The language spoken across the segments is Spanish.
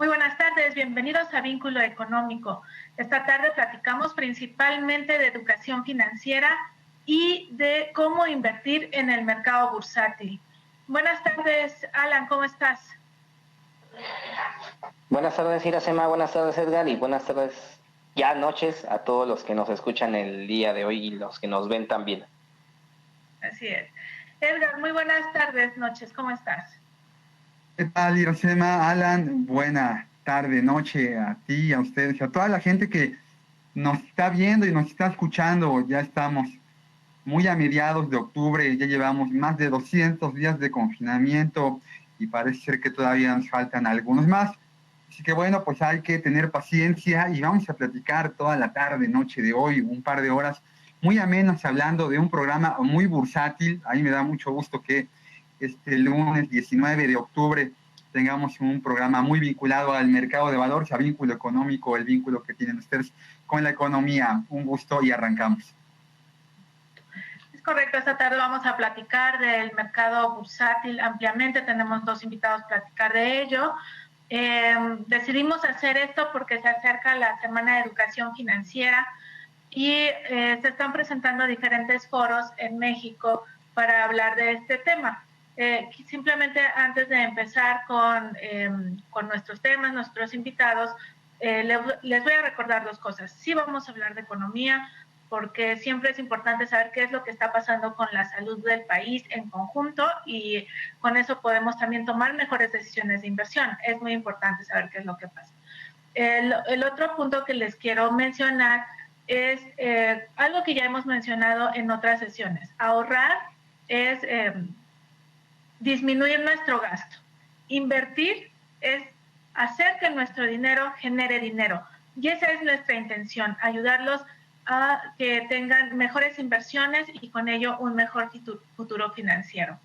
Muy buenas tardes, bienvenidos a Vínculo Económico. Esta tarde platicamos principalmente de educación financiera y de cómo invertir en el mercado bursátil. Buenas tardes, Alan, ¿cómo estás? Buenas tardes, Iracema, buenas tardes, Edgar, y buenas tardes, ya noches, a todos los que nos escuchan el día de hoy y los que nos ven también. Así es. Edgar, muy buenas tardes, noches, ¿cómo estás? ¿Qué tal, Iracema, Alan? Buena tarde, noche a ti, a ustedes, a toda la gente que nos está viendo y nos está escuchando. Ya estamos muy a mediados de octubre, ya llevamos más de 200 días de confinamiento y parece ser que todavía nos faltan algunos más. Así que bueno, pues hay que tener paciencia y vamos a platicar toda la tarde, noche de hoy, un par de horas muy amenas hablando de un programa muy bursátil. A mí me da mucho gusto que este lunes 19 de octubre tengamos un programa muy vinculado al mercado de valores, a vínculo económico, el vínculo que tienen ustedes con la economía. Un gusto y arrancamos. Es correcto, esta tarde vamos a platicar del mercado bursátil ampliamente, tenemos dos invitados a platicar de ello. Decidimos hacer esto porque se acerca la Semana de Educación Financiera y se están presentando diferentes foros en México para hablar de este tema. Simplemente antes de empezar con nuestros temas, nuestros invitados, les voy a recordar dos cosas. Sí vamos a hablar de economía, porque siempre es importante saber qué es lo que está pasando con la salud del país en conjunto y con eso podemos también tomar mejores decisiones de inversión. Es muy importante saber qué es lo que pasa. El otro punto que les quiero mencionar es algo que ya hemos mencionado en otras sesiones. Ahorrar es disminuir nuestro gasto. Invertir es hacer que nuestro dinero genere dinero. Y esa es nuestra intención, ayudarlos a que tengan mejores inversiones y con ello un mejor futuro financiero.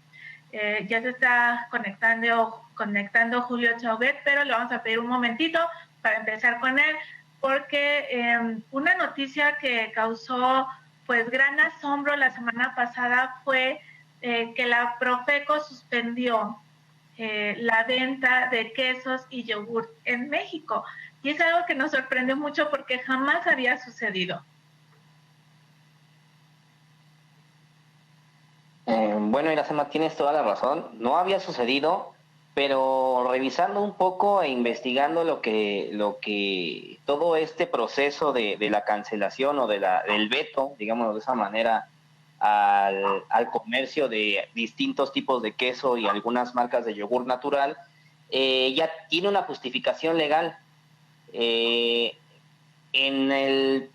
Ya se está conectando Julio Chauvet, pero le vamos a pedir un momentito para empezar con él, porque una noticia que causó pues gran asombro la semana pasada fue que la Profeco suspendió la venta de quesos y yogur en México. Y es algo que nos sorprendió mucho porque jamás había sucedido. Bueno, Iracema, tienes toda la razón. No había sucedido, pero revisando un poco e investigando lo que todo este proceso de la cancelación o del veto, digamos de esa manera, al comercio de distintos tipos de queso y algunas marcas de yogur natural, ya tiene una justificación legal. En el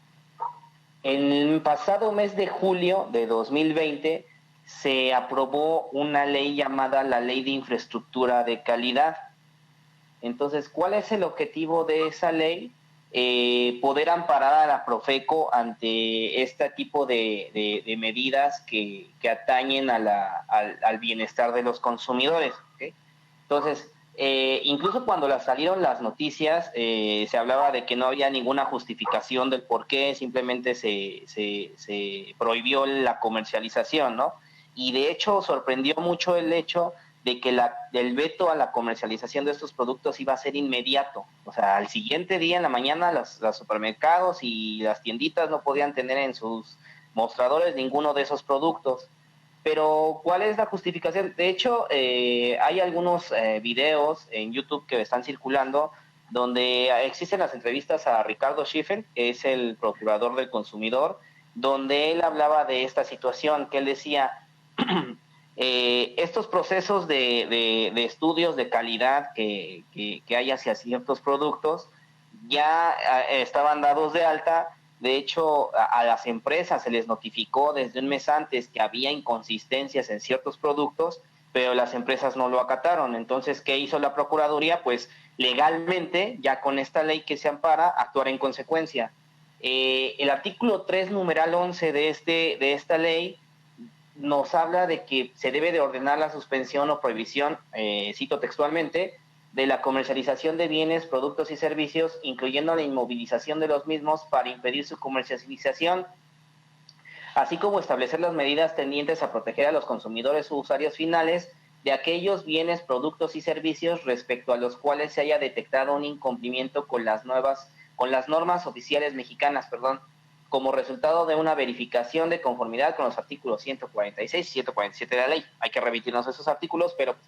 pasado mes de julio de 2020 se aprobó una ley llamada la Ley de Infraestructura de Calidad. Entonces, ¿cuál es el objetivo de esa ley? Poder amparar a la Profeco ante este tipo de medidas que atañen al bienestar de los consumidores, ¿okay? Entonces, incluso cuando salieron las noticias, se hablaba de que no había ninguna justificación del por qué, simplemente se prohibió la comercialización, ¿no? Y de hecho sorprendió mucho el hecho de que el veto a la comercialización de estos productos iba a ser inmediato. O sea, al siguiente día en la mañana los supermercados y las tienditas no podían tener en sus mostradores ninguno de esos productos. Pero, ¿cuál es la justificación? De hecho, hay algunos videos en YouTube que están circulando donde existen las entrevistas a Ricardo Schiffer, que es el procurador del consumidor, donde él hablaba de esta situación, que él decía, estos procesos de estudios de calidad que hay hacia ciertos productos ya estaban dados de alta. De hecho, a las empresas se les notificó desde un mes antes que había inconsistencias en ciertos productos, pero las empresas no lo acataron. Entonces, ¿qué hizo la Procuraduría? Pues legalmente, ya con esta ley que se ampara, actuar en consecuencia. El artículo 3, numeral 11 de esta ley nos habla de que se debe de ordenar la suspensión o prohibición, cito textualmente, de la comercialización de bienes, productos y servicios, incluyendo la inmovilización de los mismos para impedir su comercialización, así como establecer las medidas tendientes a proteger a los consumidores o usuarios finales de aquellos bienes, productos y servicios respecto a los cuales se haya detectado un incumplimiento con las normas oficiales mexicanas, como resultado de una verificación de conformidad con los artículos 146 y 147 de la ley. Hay que remitirnos a esos artículos, pero pues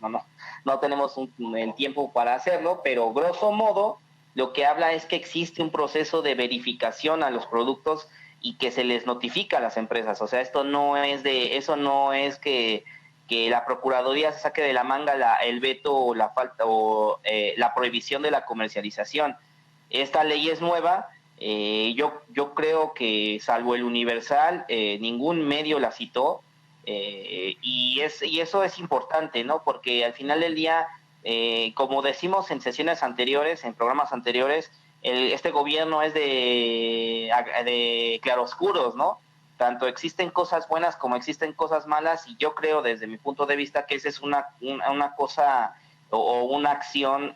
no tenemos el tiempo para hacerlo, pero grosso modo lo que habla es que existe un proceso de verificación a los productos y que se les notifica a las empresas. O sea, eso no es que la Procuraduría se saque de la manga el veto o la falta o la prohibición de la comercialización. Esta ley es nueva. Yo creo que salvo el Universal, ningún medio la citó, y eso es importante, ¿no? Porque al final del día, como decimos en sesiones anteriores, en programas anteriores, este gobierno es de claroscuros, ¿no? Tanto existen cosas buenas como existen cosas malas, y yo creo desde mi punto de vista que esa es una cosa o una acción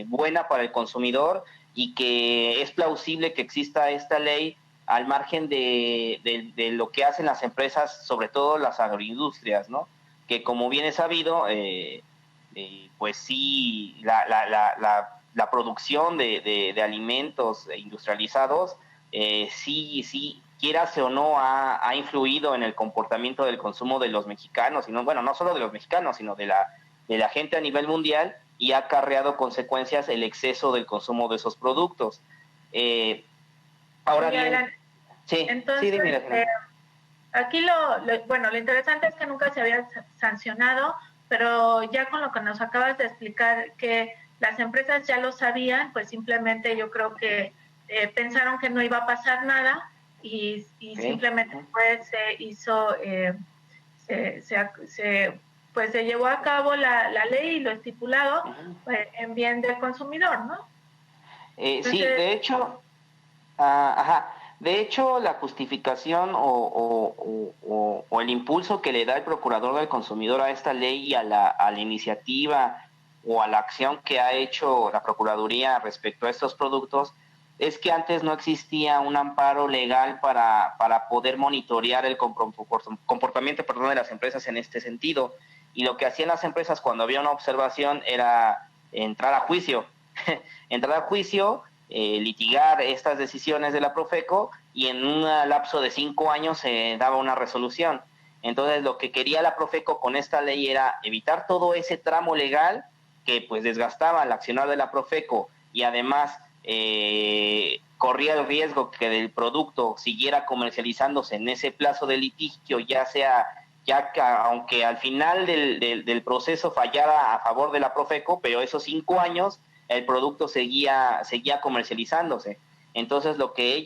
buena para el consumidor, y que es plausible que exista esta ley al margen de lo que hacen las empresas, sobre todo las agroindustrias, ¿no? Que como bien es sabido, pues sí, la producción de alimentos industrializados, sí, quierase o no, ha influido en el comportamiento del consumo de los mexicanos, y no solo de los mexicanos, sino de la gente a nivel mundial, y ha acarreado consecuencias el exceso del consumo de esos productos. Ahora bien, sí, entonces, dime. aquí lo interesante es que nunca se había sancionado, pero ya con lo que nos acabas de explicar que las empresas ya lo sabían, pues simplemente yo creo que pensaron que no iba a pasar nada, y simplemente pues se hizo, pues se llevó a cabo la ley y lo estipulado, pues, en bien del consumidor, ¿no? Entonces, sí, de hecho, de hecho, la justificación o el impulso que le da el procurador del consumidor a esta ley y a la iniciativa o a la acción que ha hecho la Procuraduría respecto a estos productos es que antes no existía un amparo legal para poder monitorear el comportamiento de las empresas en este sentido. Y lo que hacían las empresas cuando había una observación era entrar a juicio. Litigar estas decisiones de la Profeco, y en un lapso de 5 años se daba una resolución. Entonces, lo que quería la Profeco con esta ley era evitar todo ese tramo legal que pues desgastaba el accionar de la Profeco, y además corría el riesgo que el producto siguiera comercializándose en ese plazo de litigio, aunque al final del proceso fallara a favor de la Profeco, pero esos 5 años el producto seguía comercializándose. Entonces lo que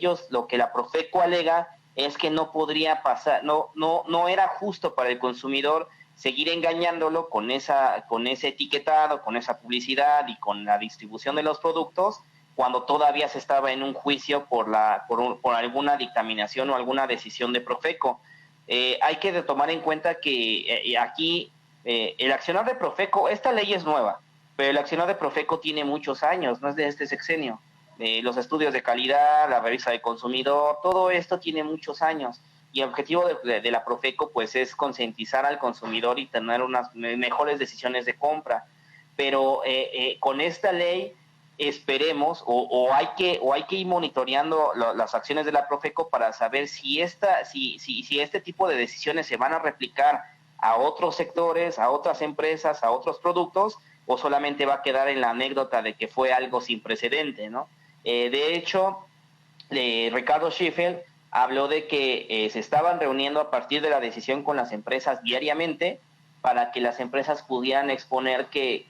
la Profeco alega es que no podría pasar, no era justo para el consumidor seguir engañándolo con ese etiquetado, con esa publicidad y con la distribución de los productos, cuando todavía se estaba en un juicio por alguna dictaminación o alguna decisión de Profeco. Hay que tomar en cuenta que aquí el accionar de Profeco, esta ley es nueva, pero el accionar de Profeco tiene muchos años, no es de este sexenio. Los estudios de calidad, la revista de consumidor, todo esto tiene muchos años, y el objetivo de la Profeco pues es concientizar al consumidor y tener unas mejores decisiones de compra. Pero con esta ley esperemos o hay que ir monitoreando las acciones de la Profeco para saber si este tipo de decisiones se van a replicar a otros sectores, a otras empresas, a otros productos, o solamente va a quedar en la anécdota de que fue algo sin precedente, ¿no? De hecho, Ricardo Schiffel habló de que se estaban reuniendo a partir de la decisión con las empresas diariamente, para que las empresas pudieran exponer que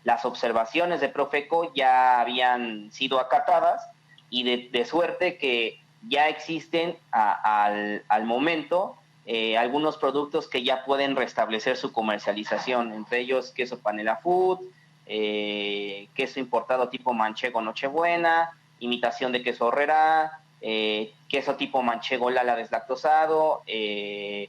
las observaciones de Profeco ya habían sido acatadas, y de suerte que ya existen al momento algunos productos que ya pueden restablecer su comercialización, entre ellos queso Panela Food, queso importado tipo manchego Nochebuena, imitación de queso Herrera, queso tipo manchego Lala deslactosado, el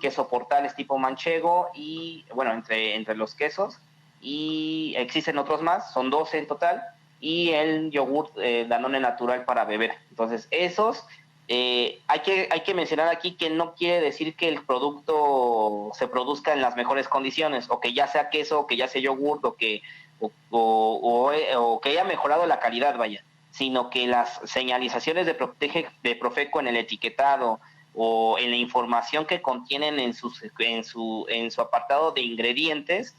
queso Portales tipo manchego, y bueno, entre los quesos, y existen otros más, son 12 en total, y el yogur Danone natural para beber. Entonces, esos hay que mencionar aquí que no quiere decir que el producto se produzca en las mejores condiciones, o que ya sea queso, o que ya sea yogurt, o que haya mejorado la calidad, vaya, sino que las señalizaciones de Profeco en el etiquetado o en la información que contienen en su apartado de ingredientes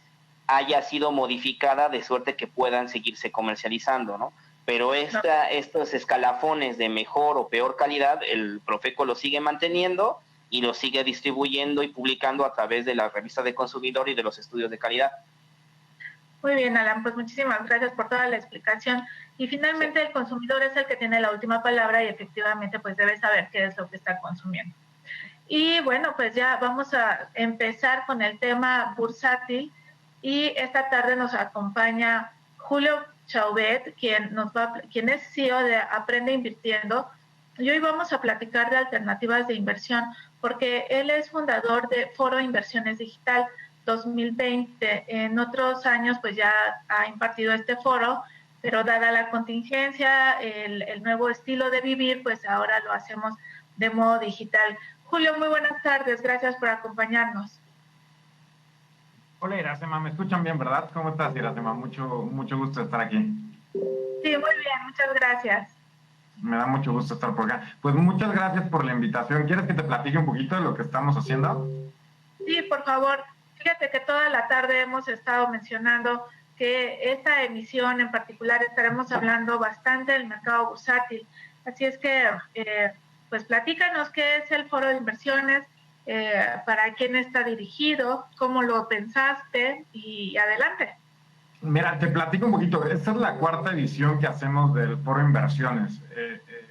haya sido modificada de suerte que puedan seguirse comercializando, ¿no? Pero estos escalafones de mejor o peor calidad, el Profeco lo sigue manteniendo y lo sigue distribuyendo y publicando a través de la revista de consumidor y de los estudios de calidad. Muy bien, Alan, pues muchísimas gracias por toda la explicación. Y finalmente el consumidor es el que tiene la última palabra y efectivamente pues debe saber qué es lo que está consumiendo. Y bueno, pues ya vamos a empezar con el tema bursátil y esta tarde nos acompaña Julio Chauvet, quien es CEO de Aprende Invirtiendo, y hoy vamos a platicar de alternativas de inversión, porque él es fundador de Foro Inversiones Digital 2020. En otros años pues ya ha impartido este foro, pero dada la contingencia, el nuevo estilo de vivir, pues ahora lo hacemos de modo digital. Julio, muy buenas tardes, gracias por acompañarnos. Hola Iracema, me escuchan bien, ¿verdad? ¿Cómo estás, Iracema? Mucho gusto estar aquí. Sí, muy bien, muchas gracias. Me da mucho gusto estar por acá. Pues muchas gracias por la invitación. ¿Quieres que te platique un poquito de lo que estamos haciendo? Sí, por favor. Fíjate que toda la tarde hemos estado mencionando que esta emisión en particular estaremos hablando bastante del mercado bursátil. Así es que, pues platícanos qué es el Foro de Inversiones, para quién está dirigido, cómo lo pensaste y adelante. Mira, te platico un poquito. Esta es la cuarta edición que hacemos del Foro Inversiones.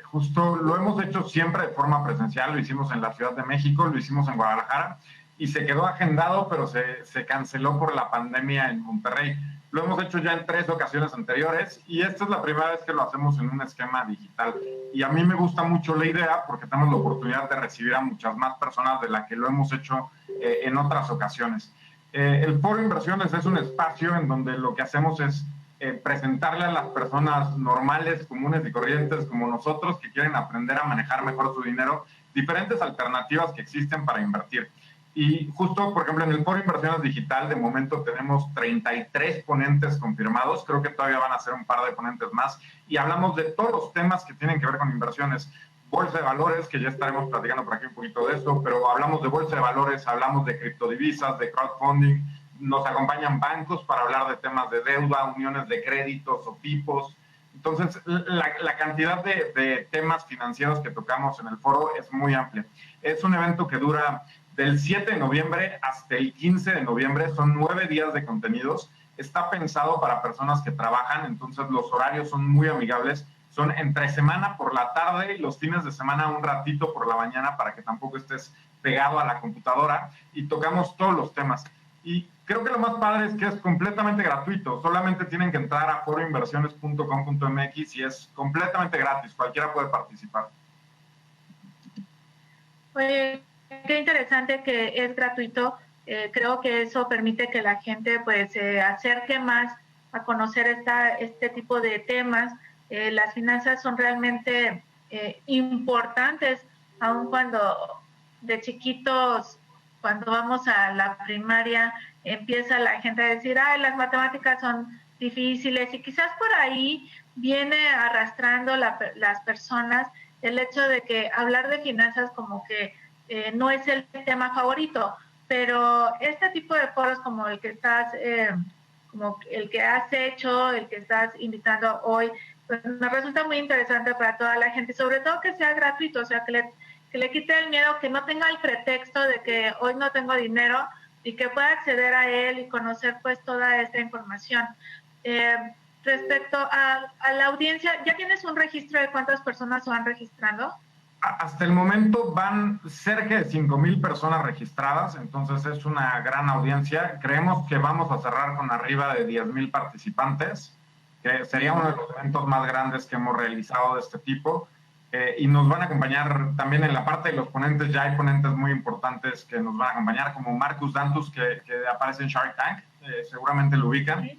Justo lo hemos hecho siempre de forma presencial, lo hicimos en la Ciudad de México, lo hicimos en Guadalajara y se quedó agendado, pero se canceló por la pandemia en Monterrey. Lo hemos hecho ya en 3 ocasiones anteriores y esta es la primera vez que lo hacemos en un esquema digital. Y a mí me gusta mucho la idea porque tenemos la oportunidad de recibir a muchas más personas de las que lo hemos hecho en otras ocasiones. El Foro Inversiones es un espacio en donde lo que hacemos es presentarle a las personas normales, comunes y corrientes como nosotros que quieren aprender a manejar mejor su dinero, diferentes alternativas que existen para invertir. Y justo, por ejemplo, en el Foro Inversiones Digital, de momento tenemos 33 ponentes confirmados, creo que todavía van a ser un par de ponentes más, y hablamos de todos los temas que tienen que ver con inversiones. Bolsa de valores, que ya estaremos platicando por aquí un poquito de esto, pero hablamos de bolsa de valores, hablamos de criptodivisas, de crowdfunding, nos acompañan bancos para hablar de temas de deuda, uniones de créditos o PIPOs. Entonces, la cantidad de temas financieros que tocamos en el foro es muy amplia. Es un evento que dura del 7 de noviembre hasta el 15 de noviembre, son 9 días de contenidos. Está pensado para personas que trabajan, entonces los horarios son muy amigables. Son entre semana por la tarde y los fines de semana un ratito por la mañana para que tampoco estés pegado a la computadora y tocamos todos los temas. Y creo que lo más padre es que es completamente gratuito. Solamente tienen que entrar a foroinversiones.com.mx y es completamente gratis. Cualquiera puede participar. Oye, qué interesante que es gratuito. Creo que eso permite que la gente pues se acerque más a conocer este tipo de temas. Las finanzas son realmente importantes, aun cuando de chiquitos, cuando vamos a la primaria, empieza la gente a decir, ay, las matemáticas son difíciles, y quizás por ahí viene arrastrando las personas el hecho de que hablar de finanzas como que no es el tema favorito, pero este tipo de foros como el que estás, como el que has hecho, el que estás invitando hoy, pues me resulta muy interesante para toda la gente, sobre todo que sea gratuito, o sea, que le quite el miedo, que no tenga el pretexto de que hoy no tengo dinero y que pueda acceder a él y conocer pues toda esta información. Respecto a la audiencia, ¿ya tienes un registro de cuántas personas se van registrando? Hasta el momento van cerca de 5,000 personas registradas, entonces es una gran audiencia. Creemos que vamos a cerrar con arriba de 10,000 participantes, que sería uno de los eventos más grandes que hemos realizado de este tipo. Y nos van a acompañar también en la parte de los ponentes. Ya hay ponentes muy importantes que nos van a acompañar, como Marcus Dantus, que aparece en Shark Tank, seguramente lo ubican.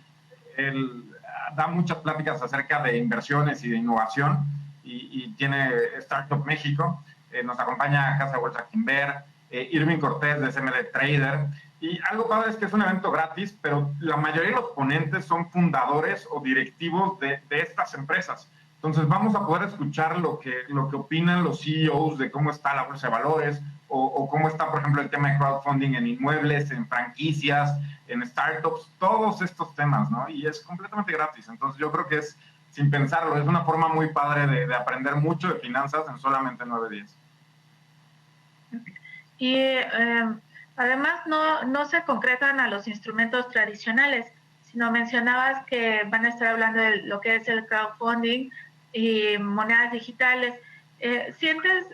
Él da muchas pláticas acerca de inversiones y de innovación. y tiene Startup México. Nos acompaña Casa Bolsa Quimber, Irving Cortés de SMD Trader. Y algo padre es que es un evento gratis, pero la mayoría de los ponentes son fundadores o directivos de estas empresas. Entonces vamos a poder escuchar lo que opinan los CEOs de cómo está la bolsa de valores o cómo está, por ejemplo, el tema de crowdfunding en inmuebles, en franquicias, en startups, todos estos temas, ¿no? Y es completamente gratis. Entonces yo creo que es, sin pensarlo, es una forma muy padre de aprender mucho de finanzas en solamente 9 días. Y además no se concretan a los instrumentos tradicionales, sino mencionabas que van a estar hablando de lo que es el crowdfunding y monedas digitales. ¿Sientes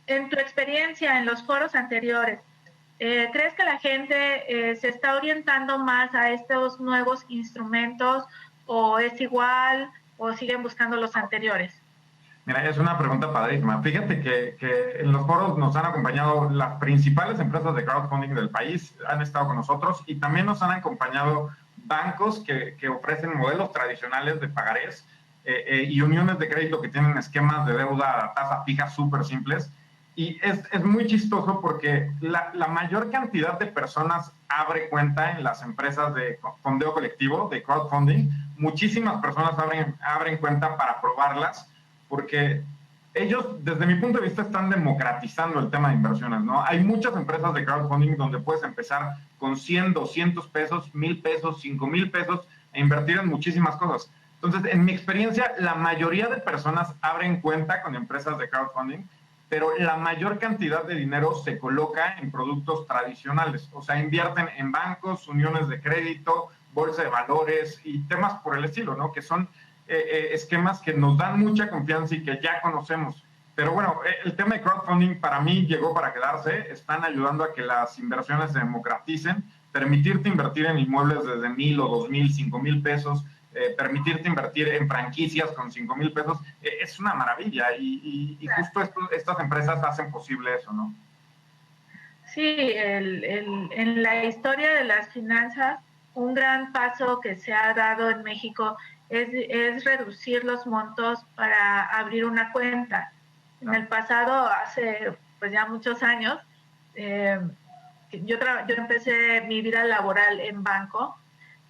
en tu experiencia en los foros anteriores, crees que la gente se está orientando más a estos nuevos instrumentos o es igual o siguen buscando los anteriores? Mira, es una pregunta padrísima. Fíjate que en los foros nos han acompañado las principales empresas de crowdfunding del país, han estado con nosotros y también nos han acompañado bancos que ofrecen modelos tradicionales de pagarés y uniones de crédito que tienen esquemas de deuda a tasa fija súper simples. Y es muy chistoso porque la mayor cantidad de personas abre cuenta en las empresas de fondeo colectivo, de crowdfunding. Muchísimas personas abren cuenta para probarlas porque ellos, desde mi punto de vista, están democratizando el tema de inversiones, ¿no? Hay muchas empresas de crowdfunding donde puedes empezar con 100, 200 pesos, 1,000 pesos, 5,000 pesos e invertir en muchísimas cosas. Entonces, en mi experiencia, la mayoría de personas abren cuenta con empresas de crowdfunding, pero la mayor cantidad de dinero se coloca en productos tradicionales. O sea, invierten en bancos, uniones de crédito, bolsa de valores y temas por el estilo, ¿no? Que son esquemas que nos dan mucha confianza y que ya conocemos. Pero bueno, el tema de crowdfunding para mí llegó para quedarse. Están ayudando a que las inversiones se democraticen, permitirte invertir en inmuebles desde 1,000 o 2,000, 5,000 pesos, permitirte invertir en franquicias con 5,000 pesos, es una maravilla y justo estas empresas hacen posible eso, ¿no? Sí, en la historia de las finanzas, un gran paso que se ha dado en México es reducir los montos para abrir una cuenta. En el pasado, hace pues ya muchos años, yo empecé mi vida laboral en banco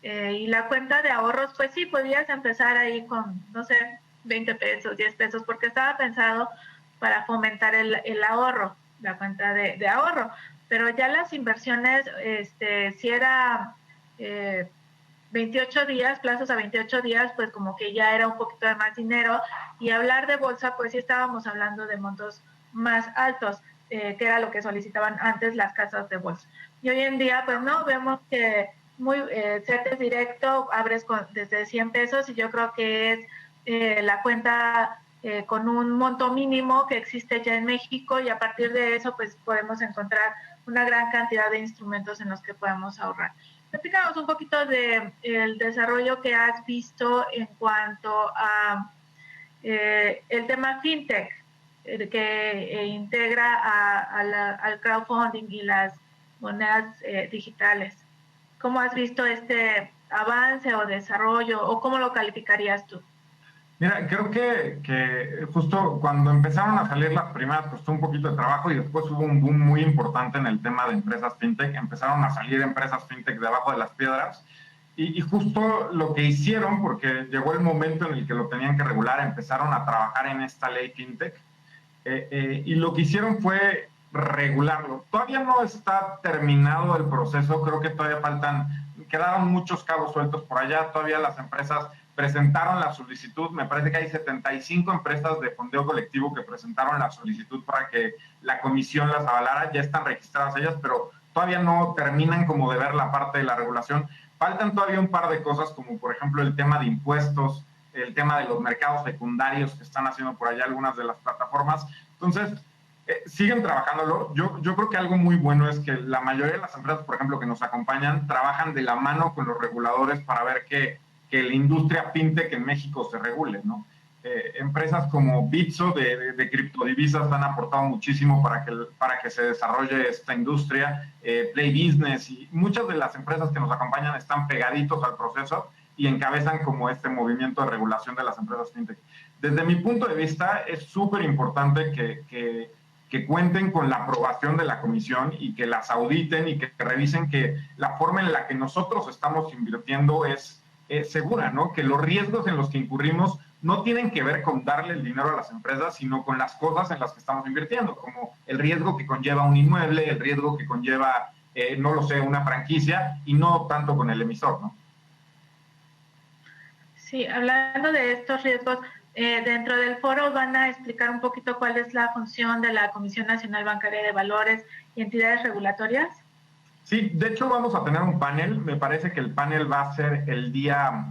y la cuenta de ahorros, pues sí, podías empezar ahí con, no sé, 20 pesos, 10 pesos, porque estaba pensado para fomentar el ahorro, la cuenta de ahorro. Pero ya las inversiones, si era 28 días, plazos a 28 días, pues como que ya era un poquito de más dinero. Y hablar de bolsa, pues sí estábamos hablando de montos más altos, que era lo que solicitaban antes las casas de bolsa. Y hoy en día, pues no, vemos que CETES directo, abres desde 100 pesos y yo creo que es la cuenta con un monto mínimo que existe ya en México y a partir de eso pues podemos encontrar una gran cantidad de instrumentos en los que podemos ahorrar. Platícanos un poquito del desarrollo que has visto en cuanto a el tema fintech que integra al crowdfunding y las monedas digitales. ¿Cómo has visto este avance o desarrollo o cómo lo calificarías tú? Mira, creo que justo cuando empezaron a salir las primeras costó un poquito de trabajo y después hubo un boom muy importante en el tema de empresas fintech. Empezaron a salir empresas fintech debajo de las piedras y justo lo que hicieron, porque llegó el momento en el que lo tenían que regular, empezaron a trabajar en esta ley fintech y lo que hicieron fue regularlo. Todavía no está terminado el proceso, creo que todavía quedaron muchos cabos sueltos por allá, todavía las empresas presentaron la solicitud, me parece que hay 75 empresas de fondeo colectivo que presentaron la solicitud para que la comisión las avalara, ya están registradas ellas, pero todavía no terminan como de ver la parte de la regulación. Faltan todavía un par de cosas, como por ejemplo el tema de impuestos, el tema de los mercados secundarios que están haciendo por allá algunas de las plataformas. Entonces, siguen trabajándolo. Yo creo que algo muy bueno es que la mayoría de las empresas, por ejemplo, que nos acompañan, trabajan de la mano con los reguladores para ver que la industria fintech en México se regule, ¿no? Empresas como Bitso de criptodivisas han aportado muchísimo para que se desarrolle esta industria, Play Business y muchas de las empresas que nos acompañan están pegaditos al proceso y encabezan como este movimiento de regulación de las empresas fintech. Desde mi punto de vista, es súper importante que cuenten con la aprobación de la comisión y que las auditen y que revisen que la forma en la que nosotros estamos invirtiendo es segura, ¿no? Que los riesgos en los que incurrimos no tienen que ver con darle el dinero a las empresas, sino con las cosas en las que estamos invirtiendo, como el riesgo que conlleva un inmueble, el riesgo que conlleva, no lo sé, una franquicia, y no tanto con el emisor, ¿no? Sí, hablando de estos riesgos, dentro del foro van a explicar un poquito cuál es la función de la Comisión Nacional Bancaria de Valores y entidades regulatorias. Sí, de hecho vamos a tener un panel, me parece que el panel va a ser el día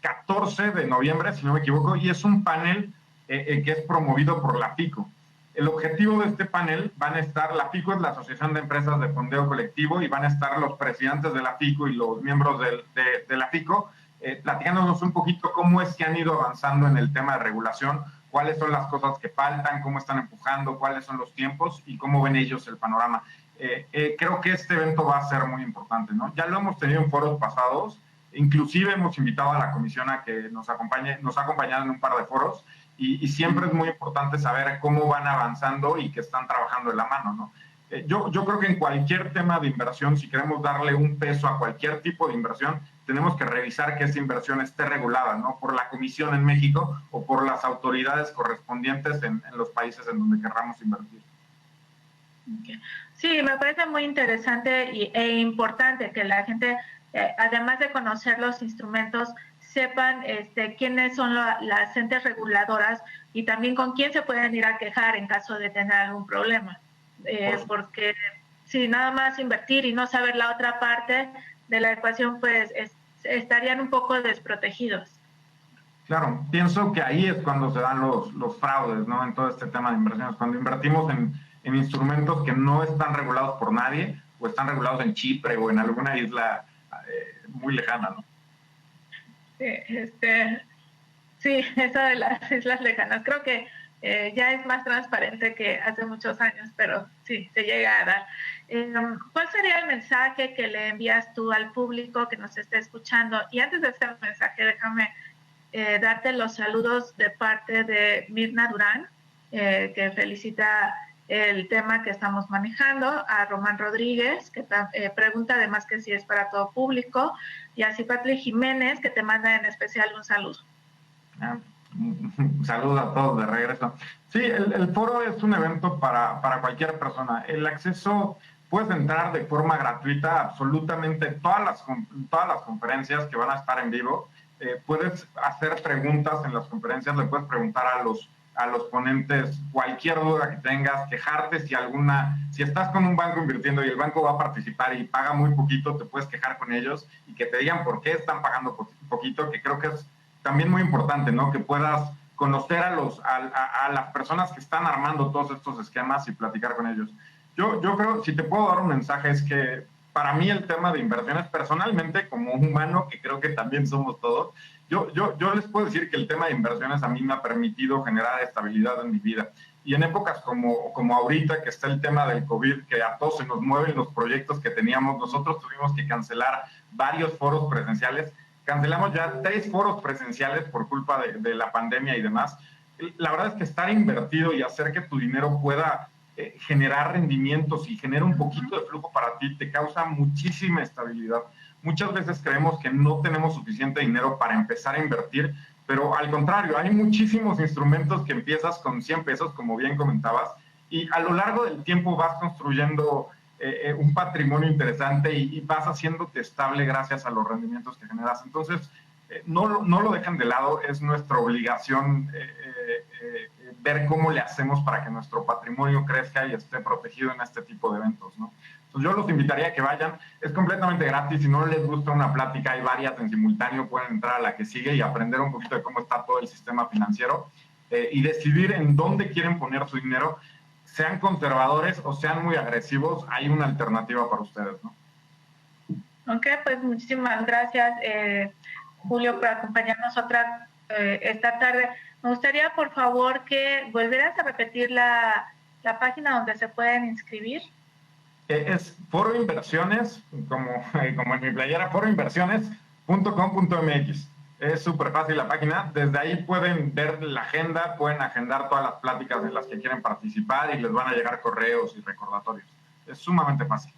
14 de noviembre, si no me equivoco, y es un panel que es promovido por la FICO. El objetivo de este panel van a estar, la FICO es la Asociación de Empresas de Fondeo Colectivo, y van a estar los presidentes de la FICO y los miembros de la FICO platicándonos un poquito cómo es que han ido avanzando en el tema de regulación, cuáles son las cosas que faltan, cómo están empujando, cuáles son los tiempos y cómo ven ellos el panorama. Creo que este evento va a ser muy importante, ¿no? Ya lo hemos tenido en foros pasados, inclusive hemos invitado a la comisión a que nos acompañe, nos ha acompañado en un par de foros, y siempre es muy importante saber cómo van avanzando y que están trabajando de la mano, ¿no? Yo creo que en cualquier tema de inversión, si queremos darle un peso a cualquier tipo de inversión, tenemos que revisar que esa inversión esté regulada, ¿no? Por la Comisión en México o por las autoridades correspondientes en los países en donde querramos invertir. Okay. Sí, me parece muy interesante e importante que la gente, además de conocer los instrumentos, sepan quiénes son las entes reguladoras y también con quién se pueden ir a quejar en caso de tener algún problema. Porque si nada más invertir y no saber la otra parte de la ecuación, pues estarían un poco desprotegidos. Claro, pienso que ahí es cuando se dan los fraudes, ¿no? En todo este tema de inversiones, cuando invertimos en instrumentos que no están regulados por nadie, o están regulados en Chipre o en alguna isla muy lejana, ¿no? Sí, eso de las islas lejanas, creo que ya es más transparente que hace muchos años, pero sí, se llega a dar. ¿Cuál sería el mensaje que le envías tú al público que nos esté escuchando? Y antes de ese mensaje, déjame darte los saludos de parte de Mirna Durán, que felicita el tema que estamos manejando, a Román Rodríguez, que pregunta además que si es para todo público, y a Cipatli Jiménez, que te manda en especial un saludo. Saludos a todos de regreso. Sí, el foro es un evento para cualquier persona. El acceso, puedes entrar de forma gratuita absolutamente todas las conferencias que van a estar en vivo. Puedes hacer preguntas en las conferencias, le puedes preguntar a los ponentes cualquier duda que tengas, quejarte si estás con un banco invirtiendo y el banco va a participar y paga muy poquito, te puedes quejar con ellos y que te digan por qué están pagando poquito, que creo que es también muy importante, ¿no? Que puedas conocer a las personas que están armando todos estos esquemas y platicar con ellos. Yo creo, si te puedo dar un mensaje, es que para mí el tema de inversiones, personalmente, como humano, que creo que también somos todos, yo les puedo decir que el tema de inversiones a mí me ha permitido generar estabilidad en mi vida. Y en épocas como ahorita, que está el tema del COVID, que a todos se nos mueven los proyectos que teníamos, nosotros tuvimos que cancelar varios foros presenciales. Cancelamos ya 3 foros presenciales por culpa de la pandemia y demás. La verdad es que estar invertido y hacer que tu dinero pueda generar rendimientos y genera un poquito de flujo para ti, te causa muchísima estabilidad. Muchas veces creemos que no tenemos suficiente dinero para empezar a invertir, pero al contrario, hay muchísimos instrumentos que empiezas con 100 pesos, como bien comentabas, y a lo largo del tiempo vas construyendo un patrimonio interesante y vas haciéndote estable gracias a los rendimientos que generas. Entonces, no lo dejen de lado, es nuestra obligación ver cómo le hacemos para que nuestro patrimonio crezca y esté protegido en este tipo de eventos, ¿no? Entonces, yo los invitaría a que vayan, es completamente gratis, si no les gusta una plática, hay varias en simultáneo, pueden entrar a la que sigue y aprender un poquito de cómo está todo el sistema financiero y decidir en dónde quieren poner su dinero. Sean conservadores o sean muy agresivos, hay una alternativa para ustedes, ¿no? Ok, pues muchísimas gracias, Julio, por acompañarnos esta tarde. Me gustaría, por favor, que volvieras a repetir la página donde se pueden inscribir. Es Foro Inversiones, como en mi playera, foroinversiones.com.mx. Es súper fácil la página. Desde ahí pueden ver la agenda, pueden agendar todas las pláticas en las que quieren participar y les van a llegar correos y recordatorios. Es sumamente fácil.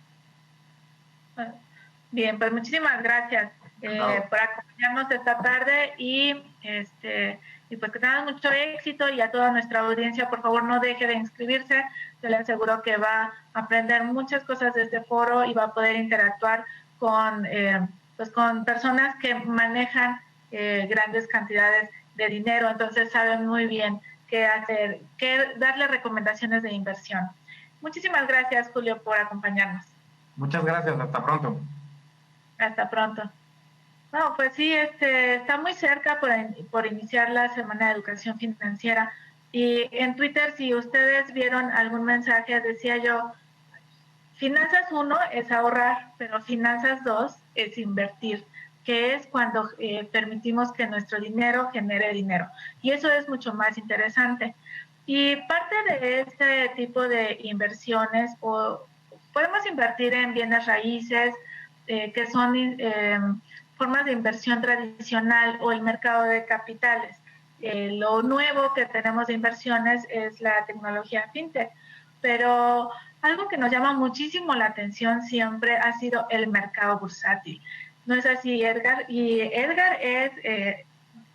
Bien, pues muchísimas gracias por acompañarnos esta tarde y pues que tengan mucho éxito, y a toda nuestra audiencia, por favor, no deje de inscribirse. Yo le aseguro que va a aprender muchas cosas de este foro y va a poder interactuar con personas que manejan grandes cantidades de dinero, entonces saben muy bien qué hacer, qué darle recomendaciones de inversión. Muchísimas gracias, Julio, por acompañarnos. Muchas gracias, hasta pronto. Hasta pronto. No, pues sí, está muy cerca por iniciar la Semana de Educación Financiera, y en Twitter, si ustedes vieron algún mensaje, decía yo, finanzas 1 es ahorrar, pero finanzas 2 es invertir, que es cuando permitimos que nuestro dinero genere dinero, y eso es mucho más interesante. Y parte de este tipo de inversiones, podemos invertir en bienes raíces, que son formas de inversión tradicional, o el mercado de capitales. Lo nuevo que tenemos de inversiones es la tecnología fintech, pero algo que nos llama muchísimo la atención siempre ha sido el mercado bursátil. ¿No es así, Edgar? Y Edgar es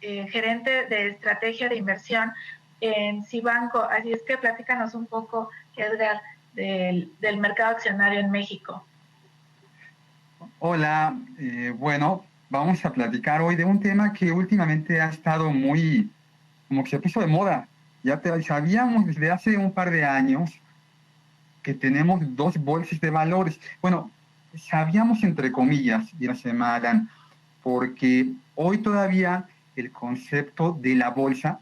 gerente de estrategia de inversión en Cibanco, así es que platícanos un poco, Edgar, del mercado accionario en México. Hola, bueno, vamos a platicar hoy de un tema que últimamente ha estado muy, como que se puso de moda. Ya sabíamos desde hace un par de años que tenemos dos bolsas de valores. Bueno, sabíamos entre comillas, Alan, porque hoy todavía el concepto de la bolsa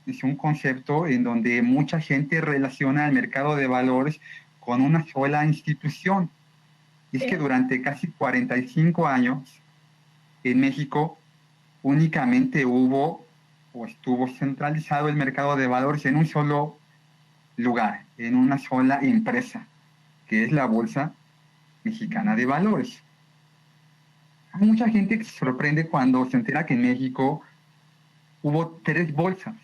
es un concepto en donde mucha gente relaciona el mercado de valores con una sola institución. Y es que durante casi 45 años en México únicamente hubo o estuvo centralizado el mercado de valores en un solo lugar, en una sola empresa, que es la Bolsa Mexicana de Valores. Hay mucha gente que se sorprende cuando se entera que en México hubo 3 bolsas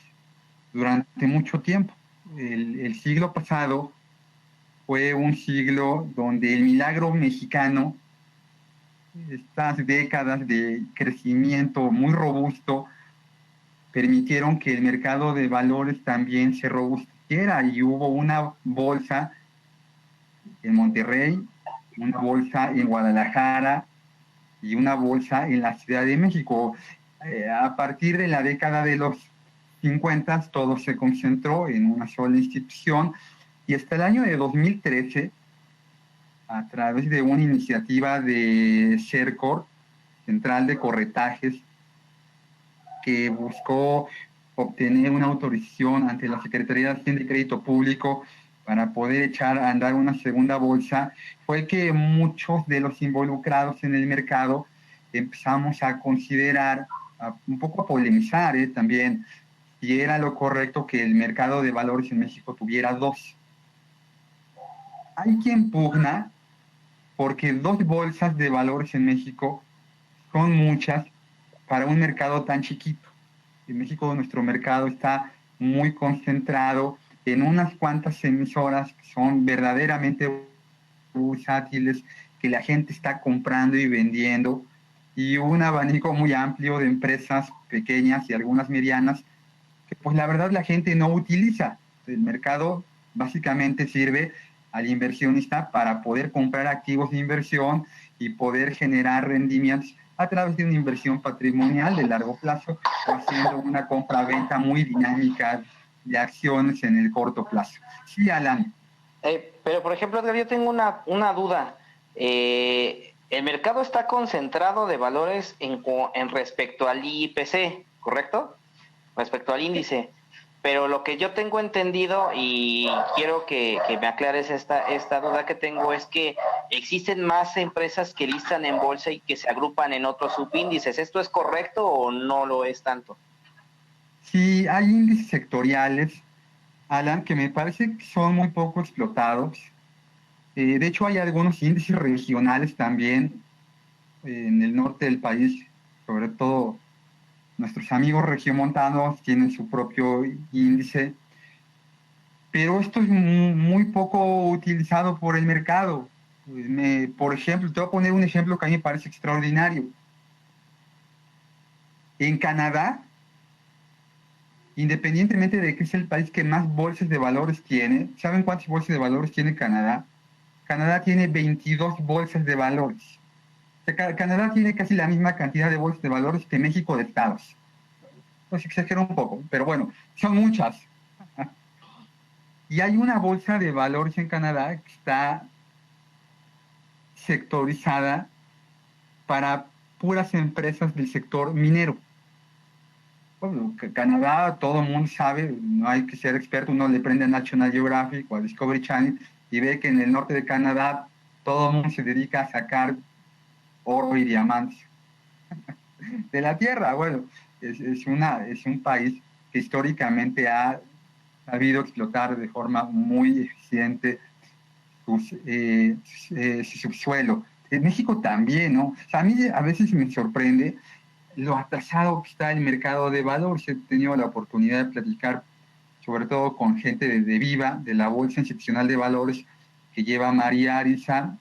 durante mucho tiempo. El siglo pasado fue un siglo donde el milagro mexicano, estas décadas de crecimiento muy robusto, permitieron que el mercado de valores también se robusteciera, y hubo una bolsa en Monterrey, una bolsa en Guadalajara y una bolsa en la Ciudad de México. A partir de la década de los 50 todo se concentró en una sola institución, y hasta el año de 2013, a través de una iniciativa de CERCOR, Central de Corretajes, que buscó obtener una autorización ante la Secretaría de Hacienda y Crédito Público para poder echar a andar una segunda bolsa, fue que muchos de los involucrados en el mercado empezamos a considerar, un poco a polemizar también, si era lo correcto que el mercado de valores en México tuviera 2. Hay quien pugna porque 2 bolsas de valores en México son muchas para un mercado tan chiquito. En México nuestro mercado está muy concentrado en unas cuantas emisoras que son verdaderamente bursátiles, que la gente está comprando y vendiendo, y un abanico muy amplio de empresas pequeñas y algunas medianas que pues la verdad la gente no utiliza. El mercado básicamente sirve al inversionista para poder comprar activos de inversión y poder generar rendimientos a través de una inversión patrimonial de largo plazo, o haciendo una compra-venta muy dinámica de acciones en el corto plazo. Sí, Alan. Pero, por ejemplo, Edgar, yo tengo una duda. El mercado está concentrado de valores en respecto al IPC, ¿correcto? Respecto al índice. Pero lo que yo tengo entendido, y quiero que me aclares esta duda que tengo, es que existen más empresas que listan en bolsa y que se agrupan en otros subíndices. ¿Esto es correcto o no lo es tanto? Sí, hay índices sectoriales, Alan, que me parece que son muy poco explotados. De hecho, hay algunos índices regionales también en el norte del país, sobre todo Nuestros amigos regiomontanos tienen su propio índice, pero esto es muy poco utilizado por el mercado. Por ejemplo, te voy a poner un ejemplo que a mí me parece extraordinario. En Canadá, independientemente de que es el país que más bolsas de valores tiene, ¿saben cuántas bolsas de valores tiene Canadá? Canadá tiene 22 bolsas de valores. O sea, Canadá tiene casi la misma cantidad de bolsas de valores que México de estados. Pues exagero un poco, pero bueno, son muchas. Y hay una bolsa de valores en Canadá que está sectorizada para puras empresas del sector minero. Bueno, Canadá, todo el mundo sabe, no hay que ser experto, uno le prende a National Geographic o a Discovery Channel y ve que en el norte de Canadá todo el mundo se dedica a sacar oro y diamantes de la tierra. Bueno, es un país que históricamente ha sabido explotar de forma muy eficiente su subsuelo. En México también, ¿no? O sea, a mí a veces me sorprende lo atrasado que está el mercado de valores. He tenido la oportunidad de platicar, sobre todo con gente de Viva, de la Bolsa Institucional de Valores, que lleva María Ariza,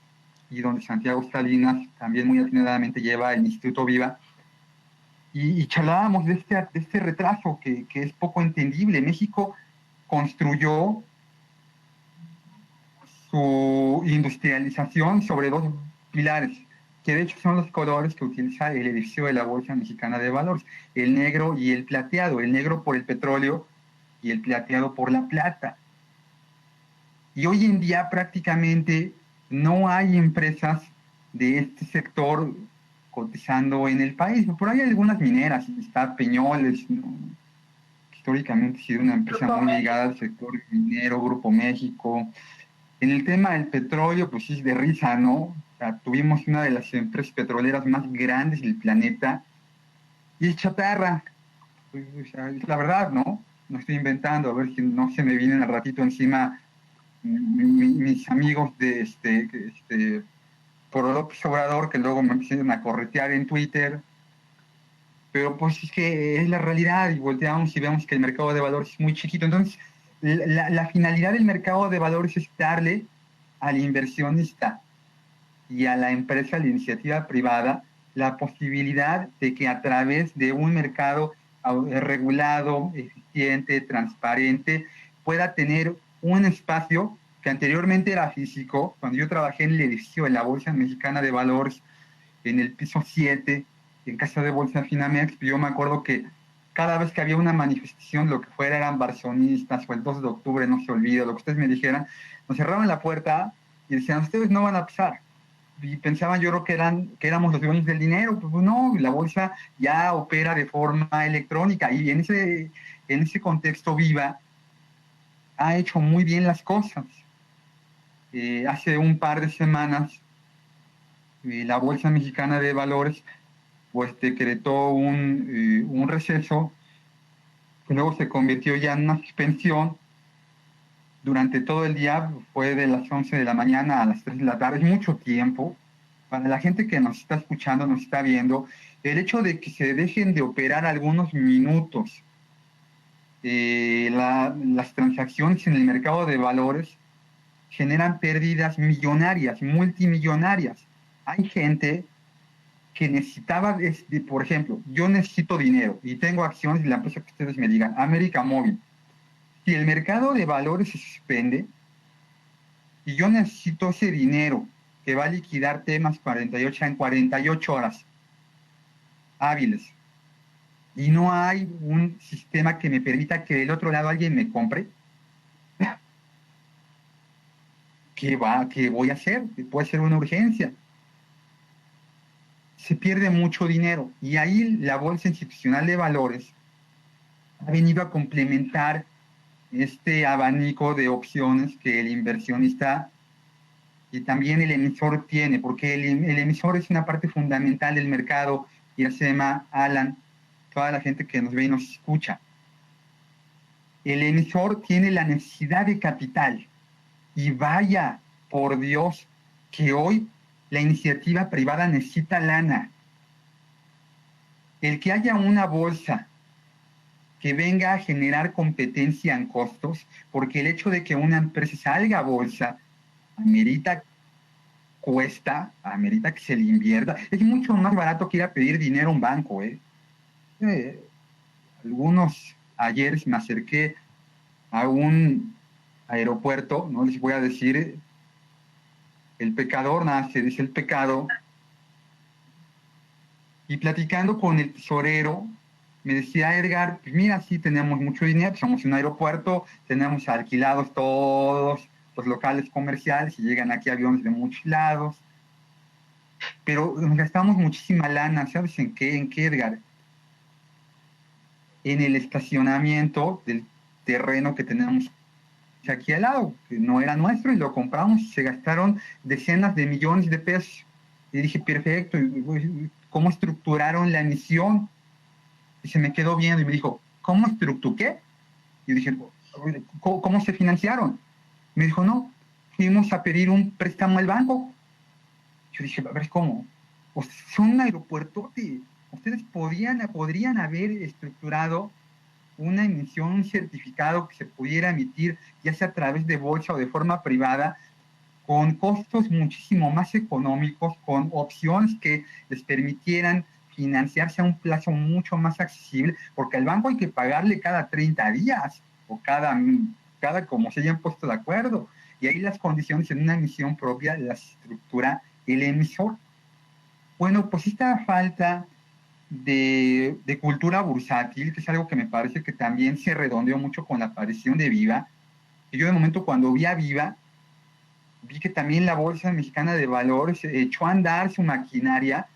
y donde Santiago Salinas también muy atinadamente lleva el Instituto Viva. Y charlábamos de este retraso que es poco entendible. México construyó su industrialización sobre dos pilares, que de hecho son los colores que utiliza el edificio de la Bolsa Mexicana de Valores, el negro y el plateado, el negro por el petróleo y el plateado por la plata. Y hoy en día prácticamente no hay empresas de este sector cotizando en el país. Por ahí hay algunas mineras, está Peñoles, ¿no? Históricamente ha sido una empresa muy ligada al sector minero, Grupo México. En el tema del petróleo, pues es de risa, ¿no? O sea, tuvimos una de las empresas petroleras más grandes del planeta y es chatarra. Pues, o sea, es la verdad, ¿no? No estoy inventando, a ver si no se me vienen al ratito encima mis amigos por López Obrador, que luego me empiezan a corretear en Twitter. Pero pues es que es la realidad y volteamos y vemos que el mercado de valores es muy chiquito. Entonces, la finalidad del mercado de valores es darle al inversionista y a la empresa, a la iniciativa privada, la posibilidad de que a través de un mercado regulado, eficiente, transparente, pueda tener un espacio que anteriormente era físico. Cuando yo trabajé en el edificio de la Bolsa Mexicana de Valores, en el piso 7, en casa de Bolsa Finamex, yo me acuerdo que cada vez que había una manifestación, lo que fuera, eran barcelonistas o el 2 de octubre, no se olvida, lo que ustedes me dijeran, nos cerraban la puerta y decían, ustedes no van a pasar. Y pensaban, yo creo que éramos los dueños del dinero. Pues no, la bolsa ya opera de forma electrónica y en ese contexto Viva ha hecho muy bien las cosas. Hace un par de semanas la Bolsa Mexicana de Valores pues decretó un receso que luego se convirtió ya en una suspensión durante todo el día. Fue de las 11 de la mañana a las 3 de la tarde, es mucho tiempo. Para la gente que nos está escuchando, nos está viendo, el hecho de que se dejen de operar algunos minutos las transacciones en el mercado de valores generan pérdidas millonarias, multimillonarias. Hay gente que necesitaba, por ejemplo, yo necesito dinero y tengo acciones de la empresa que ustedes me digan, América Móvil. Si el mercado de valores se suspende y yo necesito ese dinero que va a liquidar temas 48 en 48 horas hábiles y no hay un sistema que me permita que del otro lado alguien me compre, ¿qué voy a hacer? Puede ser una urgencia. Se pierde mucho dinero y ahí la Bolsa Institucional de Valores ha venido a complementar este abanico de opciones que el inversionista y también el emisor tiene, porque el emisor es una parte fundamental del mercado. Iracema, Alan, toda la gente que nos ve y nos escucha. El emisor tiene la necesidad de capital y vaya, por Dios, que hoy la iniciativa privada necesita lana. el que haya una bolsa que venga a generar competencia en costos, porque el hecho de que una empresa salga a bolsa amerita amerita que se le invierta. Es mucho más barato que ir a pedir dinero a un banco. Ayer me acerqué a un aeropuerto, no les voy a decir el pecador nace, dice el pecado, y platicando con el tesorero, me decía Edgar, pues mira, sí tenemos mucho dinero, somos un aeropuerto, tenemos alquilados todos los locales comerciales y llegan aquí aviones de muchos lados, pero nos gastamos muchísima lana, ¿sabes en qué? ¿En qué, Edgar? En el estacionamiento del terreno que tenemos aquí al lado, que no era nuestro, y lo compramos y se gastaron decenas de millones de pesos. Y dije, perfecto, ¿cómo estructuraron la emisión? Y se me quedó viendo y me dijo, ¿cómo qué? Y yo dije, ¿cómo se financiaron? Me dijo, no, fuimos a pedir un préstamo al banco. Yo dije, a ver, ¿cómo? Son un aeropuerto, ustedes podrían haber estructurado una emisión, un certificado que se pudiera emitir, ya sea a través de bolsa o de forma privada, con costos muchísimo más económicos, con opciones que les permitieran financiarse a un plazo mucho más accesible, porque al banco hay que pagarle cada 30 días o cada como se hayan puesto de acuerdo. Y ahí las condiciones en una emisión propia las estructura el emisor. Bueno, pues esta falta de cultura bursátil, que es algo que me parece que también se redondeó mucho con la aparición de Viva. Y yo de momento cuando vi a Viva, vi que también la Bolsa Mexicana de Valores echó a andar su maquinaria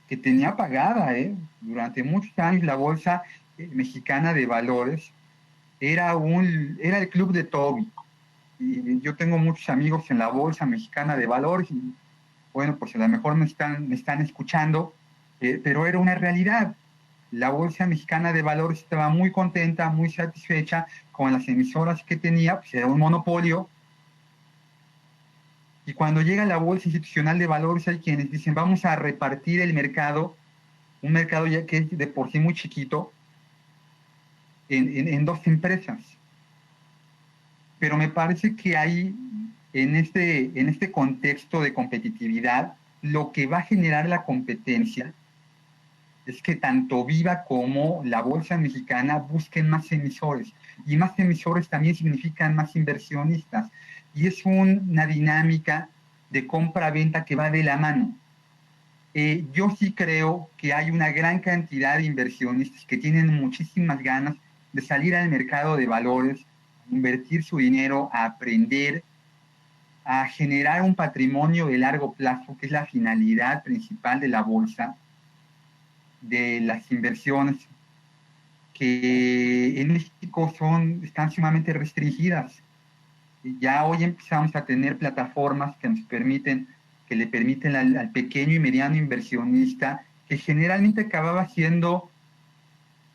que tenía pagada. Durante muchos años la Bolsa Mexicana de Valores era el club de Toby. Y yo tengo muchos amigos en la Bolsa Mexicana de Valores y bueno, pues a lo mejor me están escuchando, pero era una realidad. La Bolsa Mexicana de Valores estaba muy contenta, muy satisfecha con las emisoras que tenía, pues era un monopolio. Y cuando llega la Bolsa Institucional de Valores hay quienes dicen, vamos a repartir el mercado, un mercado ya que es de por sí muy chiquito, en dos empresas. Pero me parece que hay, en este contexto de competitividad, lo que va a generar la competencia es que tanto Viva como la Bolsa Mexicana busquen más emisores. Y más emisores también significan más inversionistas. Y es una dinámica de compra-venta que va de la mano. Yo sí creo que hay una gran cantidad de inversionistas que tienen muchísimas ganas de salir al mercado de valores, invertir su dinero, a aprender, a generar un patrimonio de largo plazo, que es la finalidad principal de la bolsa, de las inversiones, que en México están sumamente restringidas. Ya hoy empezamos a tener plataformas que le permiten al pequeño y mediano inversionista, que generalmente acababa siendo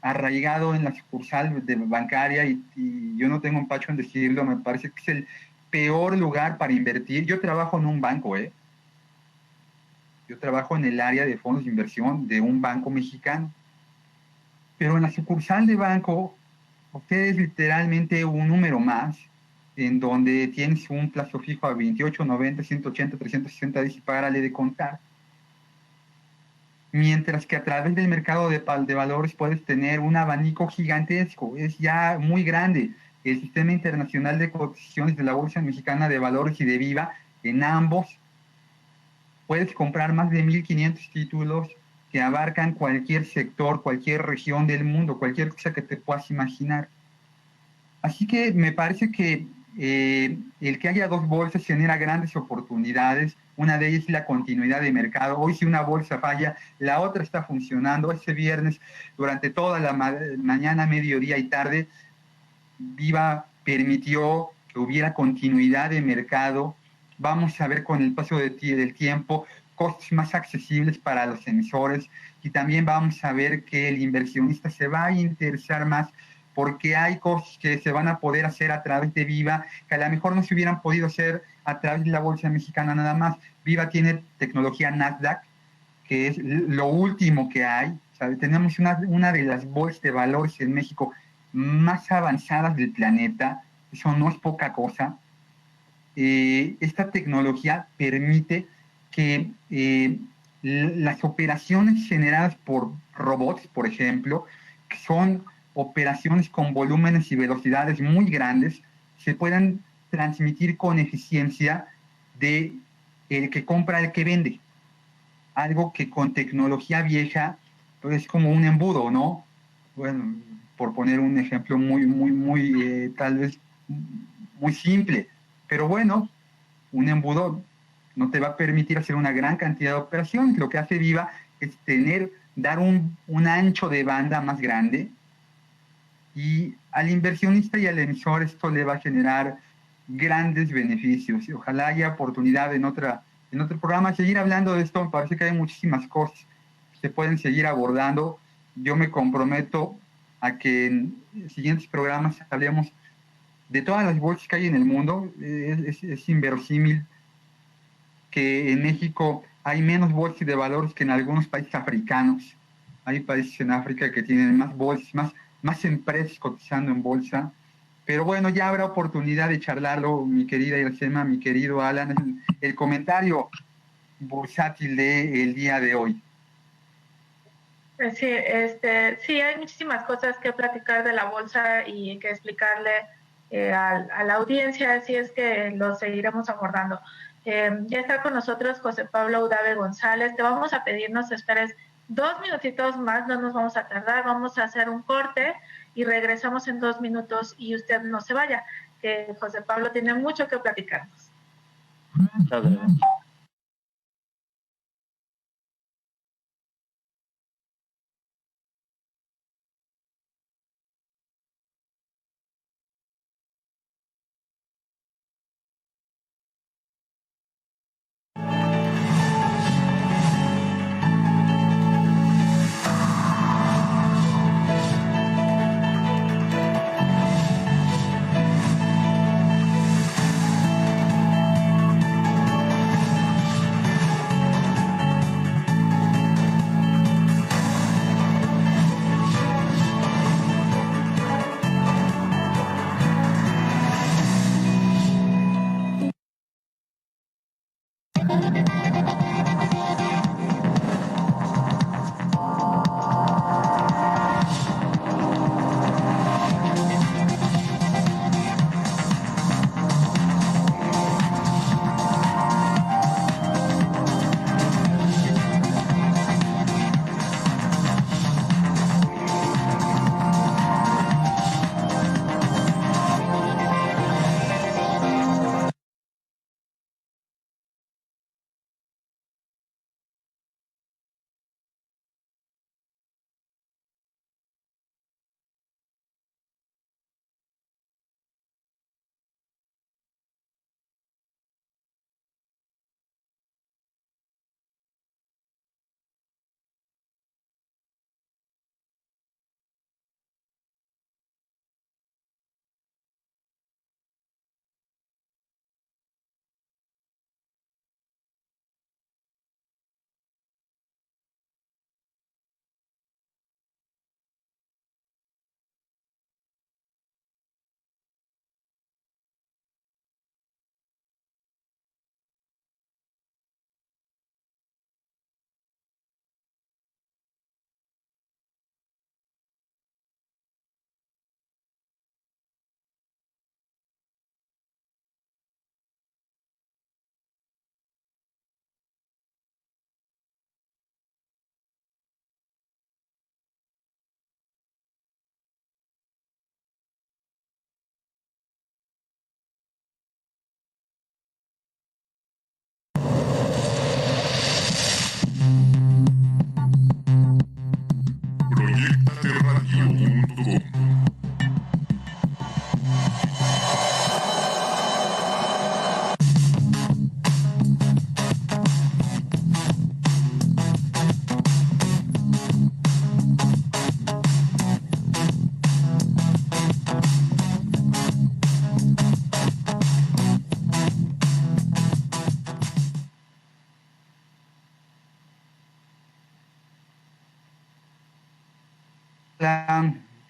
arraigado en la sucursal bancaria, y yo no tengo empacho en decirlo, me parece que es el peor lugar para invertir. Yo trabajo en un banco, yo trabajo en el área de fondos de inversión de un banco mexicano, pero en la sucursal de banco, usted es literalmente un número más, en donde tienes un plazo fijo a 28, 90, 180, 360 días y párale de contar. Mientras que a través del mercado de valores puedes tener un abanico gigantesco, es ya muy grande. El sistema internacional de cotizaciones de la Bolsa Mexicana de Valores y de Viva, en ambos puedes comprar más de 1,500 títulos que abarcan cualquier sector, cualquier región del mundo, cualquier cosa que te puedas imaginar. Así que me parece que el que haya dos bolsas genera grandes oportunidades. Una de ellas es la continuidad de mercado. Hoy si una bolsa falla, la otra está funcionando. Este viernes, durante toda la mañana, mediodía y tarde, Viva permitió que hubiera continuidad de mercado. Vamos a ver con el paso del tiempo costos más accesibles para los emisores, y también vamos a ver que el inversionista se va a interesar más porque hay cosas que se van a poder hacer a través de Viva que a lo mejor no se hubieran podido hacer a través de la Bolsa Mexicana nada más. Viva tiene tecnología Nasdaq, que es lo último que hay, ¿sabe? Tenemos una de las bolsas de valores en México más avanzadas del planeta. Eso no es poca cosa. Esta tecnología permite que las operaciones generadas por robots, por ejemplo, que son operaciones con volúmenes y velocidades muy grandes, se puedan transmitir con eficiencia de el que compra al que vende. Algo que con tecnología vieja pues es como un embudo, ¿no? Bueno, por poner un ejemplo muy tal vez muy simple. Pero bueno, un embudo no te va a permitir hacer una gran cantidad de operaciones. Lo que hace Viva es dar un ancho de banda más grande, y al inversionista y al emisor esto le va a generar grandes beneficios. Y ojalá haya oportunidad en otro programa seguir hablando de esto. Me parece que hay muchísimas cosas que se pueden seguir abordando. Yo me comprometo a que en siguientes programas hablemos de todas las bolsas que hay en el mundo. Es inverosímil que en México hay menos bolsas de valores que en algunos países africanos. Hay países en África que tienen más bolsas, más empresas cotizando en bolsa. Pero bueno, ya habrá oportunidad de charlarlo, mi querida Iracema, mi querido Alan, el comentario bursátil del día de hoy. Sí, sí, hay muchísimas cosas que platicar de la bolsa y que explicarle a la audiencia, así es que lo seguiremos abordando. Ya está con nosotros José Pablo Udave González. Te vamos a pedir nos esperes 2 minutitos más, no nos vamos a tardar, vamos a hacer un corte y regresamos en 2 minutos y usted no se vaya, que José Pablo tiene mucho que platicarnos. Muchas gracias. Proyectateradio.com.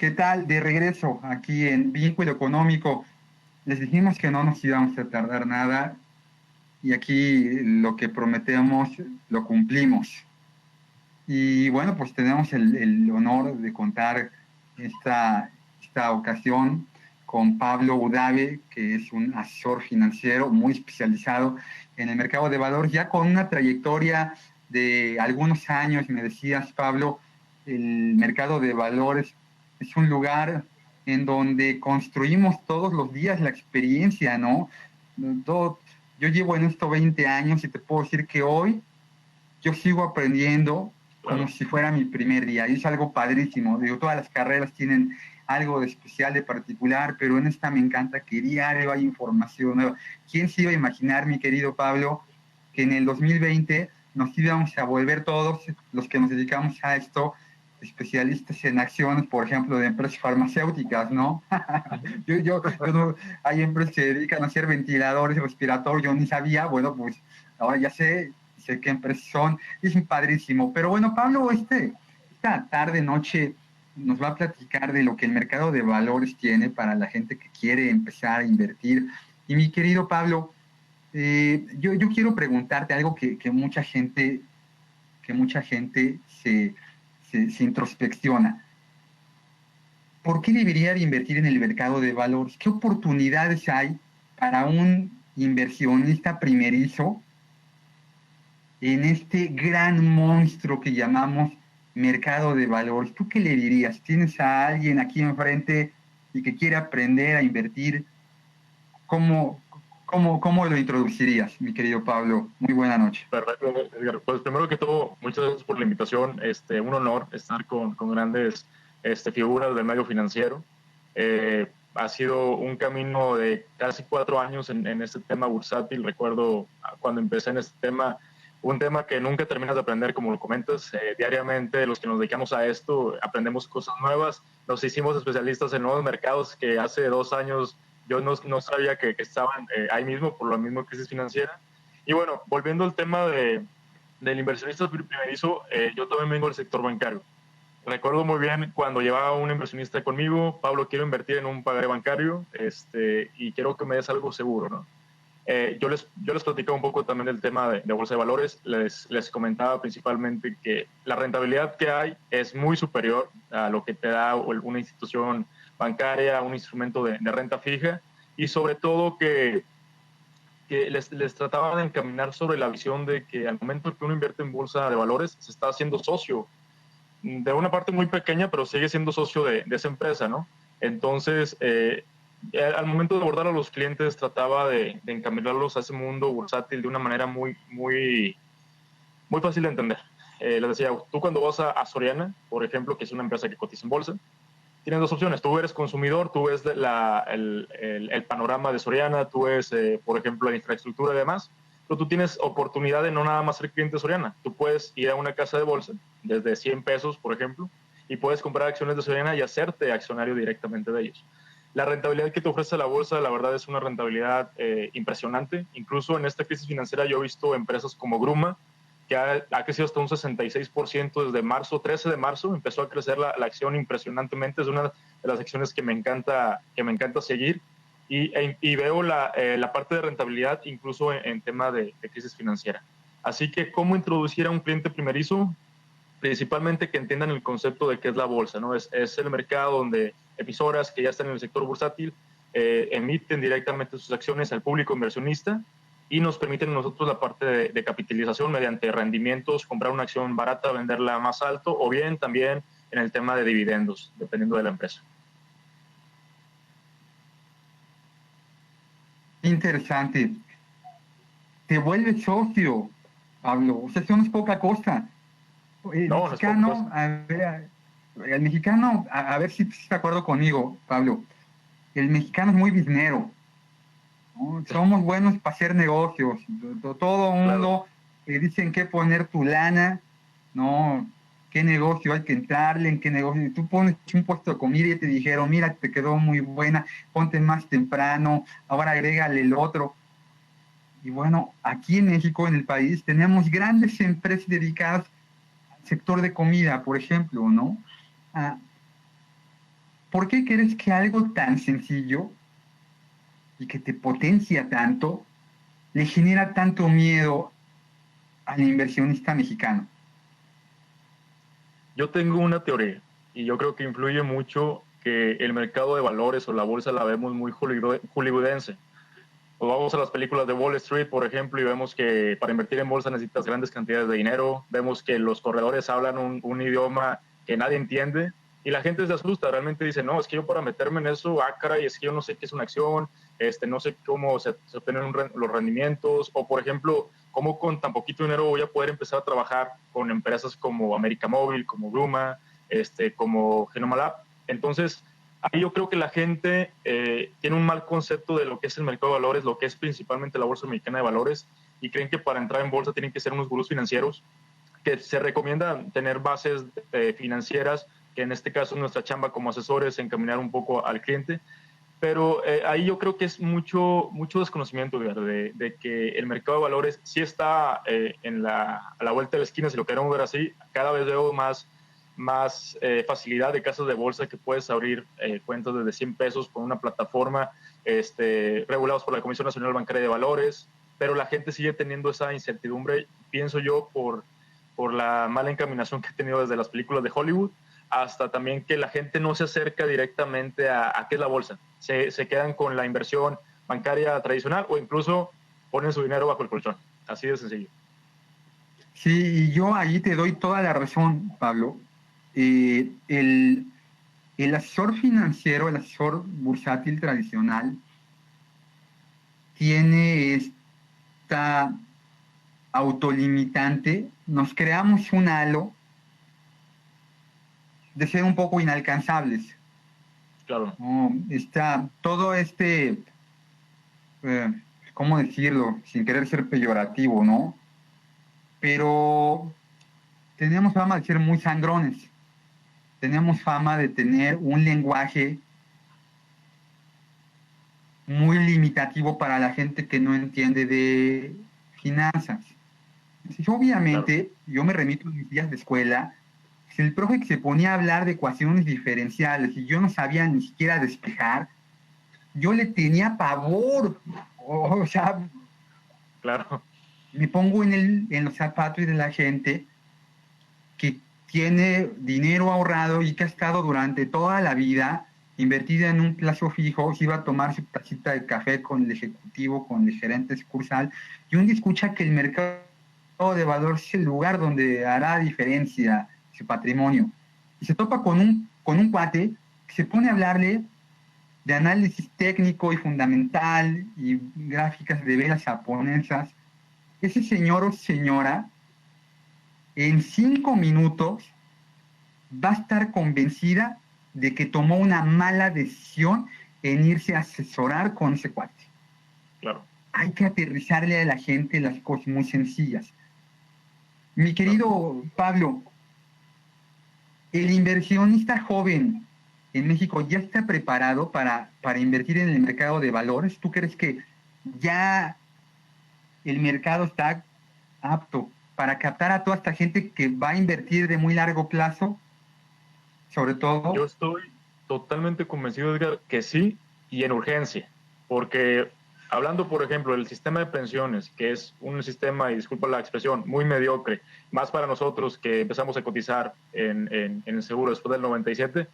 ¿qué tal? De regreso aquí en Vínculo Económico. Les dijimos que no nos íbamos a tardar nada y aquí lo que prometemos lo cumplimos. Y bueno, pues tenemos el honor de contar esta ocasión con Pablo Udave, que es un asesor financiero muy especializado en el mercado de valores, ya con una trayectoria de algunos años. Me decías, Pablo, el mercado de valores es un lugar en donde construimos todos los días la experiencia, ¿no? Yo llevo en esto 20 años y te puedo decir que hoy yo sigo aprendiendo como si fuera mi primer día. Y es algo padrísimo. Digo, todas las carreras tienen algo de especial, de particular, pero en esta me encanta que diario hay información nueva. ¿Quién se iba a imaginar, mi querido Pablo, que en el 2020 nos íbamos a volver todos los que nos dedicamos a esto especialistas en acciones, por ejemplo, de empresas farmacéuticas, ¿no? Hay empresas que se dedican a hacer ventiladores respiratorios, yo ni sabía, bueno, pues ahora ya sé qué empresas son, es padrísimo. Pero bueno, Pablo, esta tarde, noche, nos va a platicar de lo que el mercado de valores tiene para la gente que quiere empezar a invertir. Y mi querido Pablo, yo quiero preguntarte algo que mucha gente se introspecciona. ¿Por qué debería de invertir en el mercado de valores? ¿Qué oportunidades hay para un inversionista primerizo en este gran monstruo que llamamos mercado de valores? ¿Tú qué le dirías? ¿Tienes a alguien aquí enfrente y que quiere aprender a invertir? ¿Cómo lo introducirías, mi querido Pablo? Muy buena noche. Perfecto, Edgar. Pues primero que todo, muchas gracias por la invitación. Un honor estar con grandes figuras del medio financiero. Ha sido un camino de casi 4 años en este tema bursátil. Recuerdo cuando empecé en este tema, un tema que nunca terminas de aprender, como lo comentas. Diariamente, los que nos dedicamos a esto, aprendemos cosas nuevas. Nos hicimos especialistas en nuevos mercados que hace 2 años yo no sabía que estaban ahí mismo por la misma crisis financiera. Y bueno, volviendo al tema del inversionista primerizo, yo también vengo del sector bancario. Recuerdo muy bien cuando llevaba un inversionista conmigo: Pablo, quiero invertir en un pagaré bancario y quiero que me des algo seguro, ¿no? Yo les platicaba un poco también del tema de bolsa de valores. Les comentaba principalmente que la rentabilidad que hay es muy superior a lo que te da una institución bancaria, un instrumento de renta fija, y sobre todo que les trataba de encaminar sobre la visión de que al momento que uno invierte en bolsa de valores se está haciendo socio de una parte muy pequeña, pero sigue siendo socio de esa empresa, ¿no? Entonces, al momento de abordar a los clientes, trataba de encaminarlos a ese mundo bursátil de una manera muy, muy, muy fácil de entender. Les decía, tú cuando vas a Soriana, por ejemplo, que es una empresa que cotiza en bolsa, tienes 2 opciones. Tú eres consumidor, tú ves el panorama de Soriana, tú ves, por ejemplo, la infraestructura y demás, pero tú tienes oportunidad de no nada más ser cliente de Soriana. Tú puedes ir a una casa de bolsa desde 100 pesos, por ejemplo, y puedes comprar acciones de Soriana y hacerte accionario directamente de ellos. La rentabilidad que te ofrece la bolsa, la verdad, es una rentabilidad impresionante. Incluso en esta crisis financiera yo he visto empresas como Gruma, que ha crecido hasta un 66% desde marzo, 13 de marzo, empezó a crecer la acción impresionantemente. Es una de las acciones que me encanta seguir, y veo la parte de rentabilidad incluso en tema de crisis financiera. Así que, ¿cómo introducir a un cliente primerizo? Principalmente que entiendan el concepto de qué es la bolsa, ¿no? Es el mercado donde emisoras que ya están en el sector bursátil emiten directamente sus acciones al público inversionista, y nos permiten a nosotros la parte de capitalización mediante rendimientos, comprar una acción barata, venderla más alto, o bien también en el tema de dividendos, dependiendo de la empresa. Interesante. Te vuelves socio, Pablo. O sea, eso no es poca cosa. El No, mexicano, no es poca cosa. el mexicano, a ver si estás de acuerdo conmigo, Pablo. El mexicano es muy biznero, ¿no? Somos buenos para hacer negocios. Todo mundo dicen qué poner tu lana, ¿no? ¿Qué negocio hay que entrarle? ¿En qué negocio? Tú pones un puesto de comida y te dijeron, mira, te quedó muy buena, ponte más temprano, ahora agrégale el otro. Y bueno, aquí en México, en el país, tenemos grandes empresas dedicadas al sector de comida, por ejemplo, ¿no? ¿por qué crees que algo tan sencillo y que te potencia tanto le genera tanto miedo al inversionista mexicano? Yo tengo una teoría y yo creo que influye mucho que el mercado de valores o la bolsa la vemos muy hollywoodense. Pues vamos a las películas de Wall Street, por ejemplo, y vemos que para invertir en bolsa necesitas grandes cantidades de dinero. Vemos que los corredores hablan un idioma que nadie entiende y la gente se asusta. Realmente dice, no, es que yo para meterme en eso, caray, es que yo no sé qué es una acción, no sé cómo se obtienen los rendimientos, o por ejemplo, cómo con tan poquito dinero voy a poder empezar a trabajar con empresas como América Móvil, como Gruma, como Genoma Lab. Entonces, ahí yo creo que la gente tiene un mal concepto de lo que es el mercado de valores, lo que es principalmente la Bolsa Mexicana de Valores, y creen que para entrar en bolsa tienen que ser unos gurús financieros, que se recomienda tener bases financieras, que en este caso es nuestra chamba como asesores, encaminar un poco al cliente. Pero ahí yo creo que es mucho desconocimiento de que el mercado de valores sí está a la vuelta de la esquina, si lo queremos ver así. Cada vez veo más facilidad de casas de bolsa que puedes abrir cuentas desde 100 pesos con una plataforma regulados por la Comisión Nacional Bancaria de Valores, pero la gente sigue teniendo esa incertidumbre, pienso yo, por la mala encaminación que ha tenido desde las películas de Hollywood, hasta también que la gente no se acerca directamente a qué es la bolsa. Se quedan con la inversión bancaria tradicional o incluso ponen su dinero bajo el colchón. Así de sencillo. Sí, y yo ahí te doy toda la razón, Pablo. El asesor financiero, el asesor bursátil tradicional, tiene esta autolimitante. Nos creamos un halo de ser un poco inalcanzables. Claro. Está todo ¿cómo decirlo? Sin querer ser peyorativo, ¿no? Pero tenemos fama de ser muy sangrones. Tenemos fama de tener un lenguaje muy limitativo para la gente que no entiende de finanzas. Entonces, obviamente, claro, yo me remito a mis días de escuela. Si el profe que se ponía a hablar de ecuaciones diferenciales y yo no sabía ni siquiera despejar, yo le tenía pavor. O sea, claro, me pongo en los zapatos de la gente que tiene dinero ahorrado y que ha estado durante toda la vida invertida en un plazo fijo, se iba a tomar su tacita de café con el ejecutivo, con el gerente sucursal, y un día escucha que el mercado de valores es el lugar donde hará diferencia su patrimonio. Y se topa con un cuate que se pone a hablarle de análisis técnico y fundamental y gráficas de velas japonesas. Ese señor o señora en 5 minutos va a estar convencida de que tomó una mala decisión en irse a asesorar con ese cuate. Claro. Hay que aterrizarle a la gente las cosas muy sencillas. Mi querido Pablo, el inversionista joven en México ya está preparado para invertir en el mercado de valores. ¿Tú crees que ya el mercado está apto para captar a toda esta gente que va a invertir de muy largo plazo? Sobre todo. Yo estoy totalmente convencido, Edgar, que sí, y en urgencia, porque hablando, por ejemplo, del sistema de pensiones, que es un sistema, y disculpa la expresión, muy mediocre, más para nosotros que empezamos a cotizar en el seguro después del 97,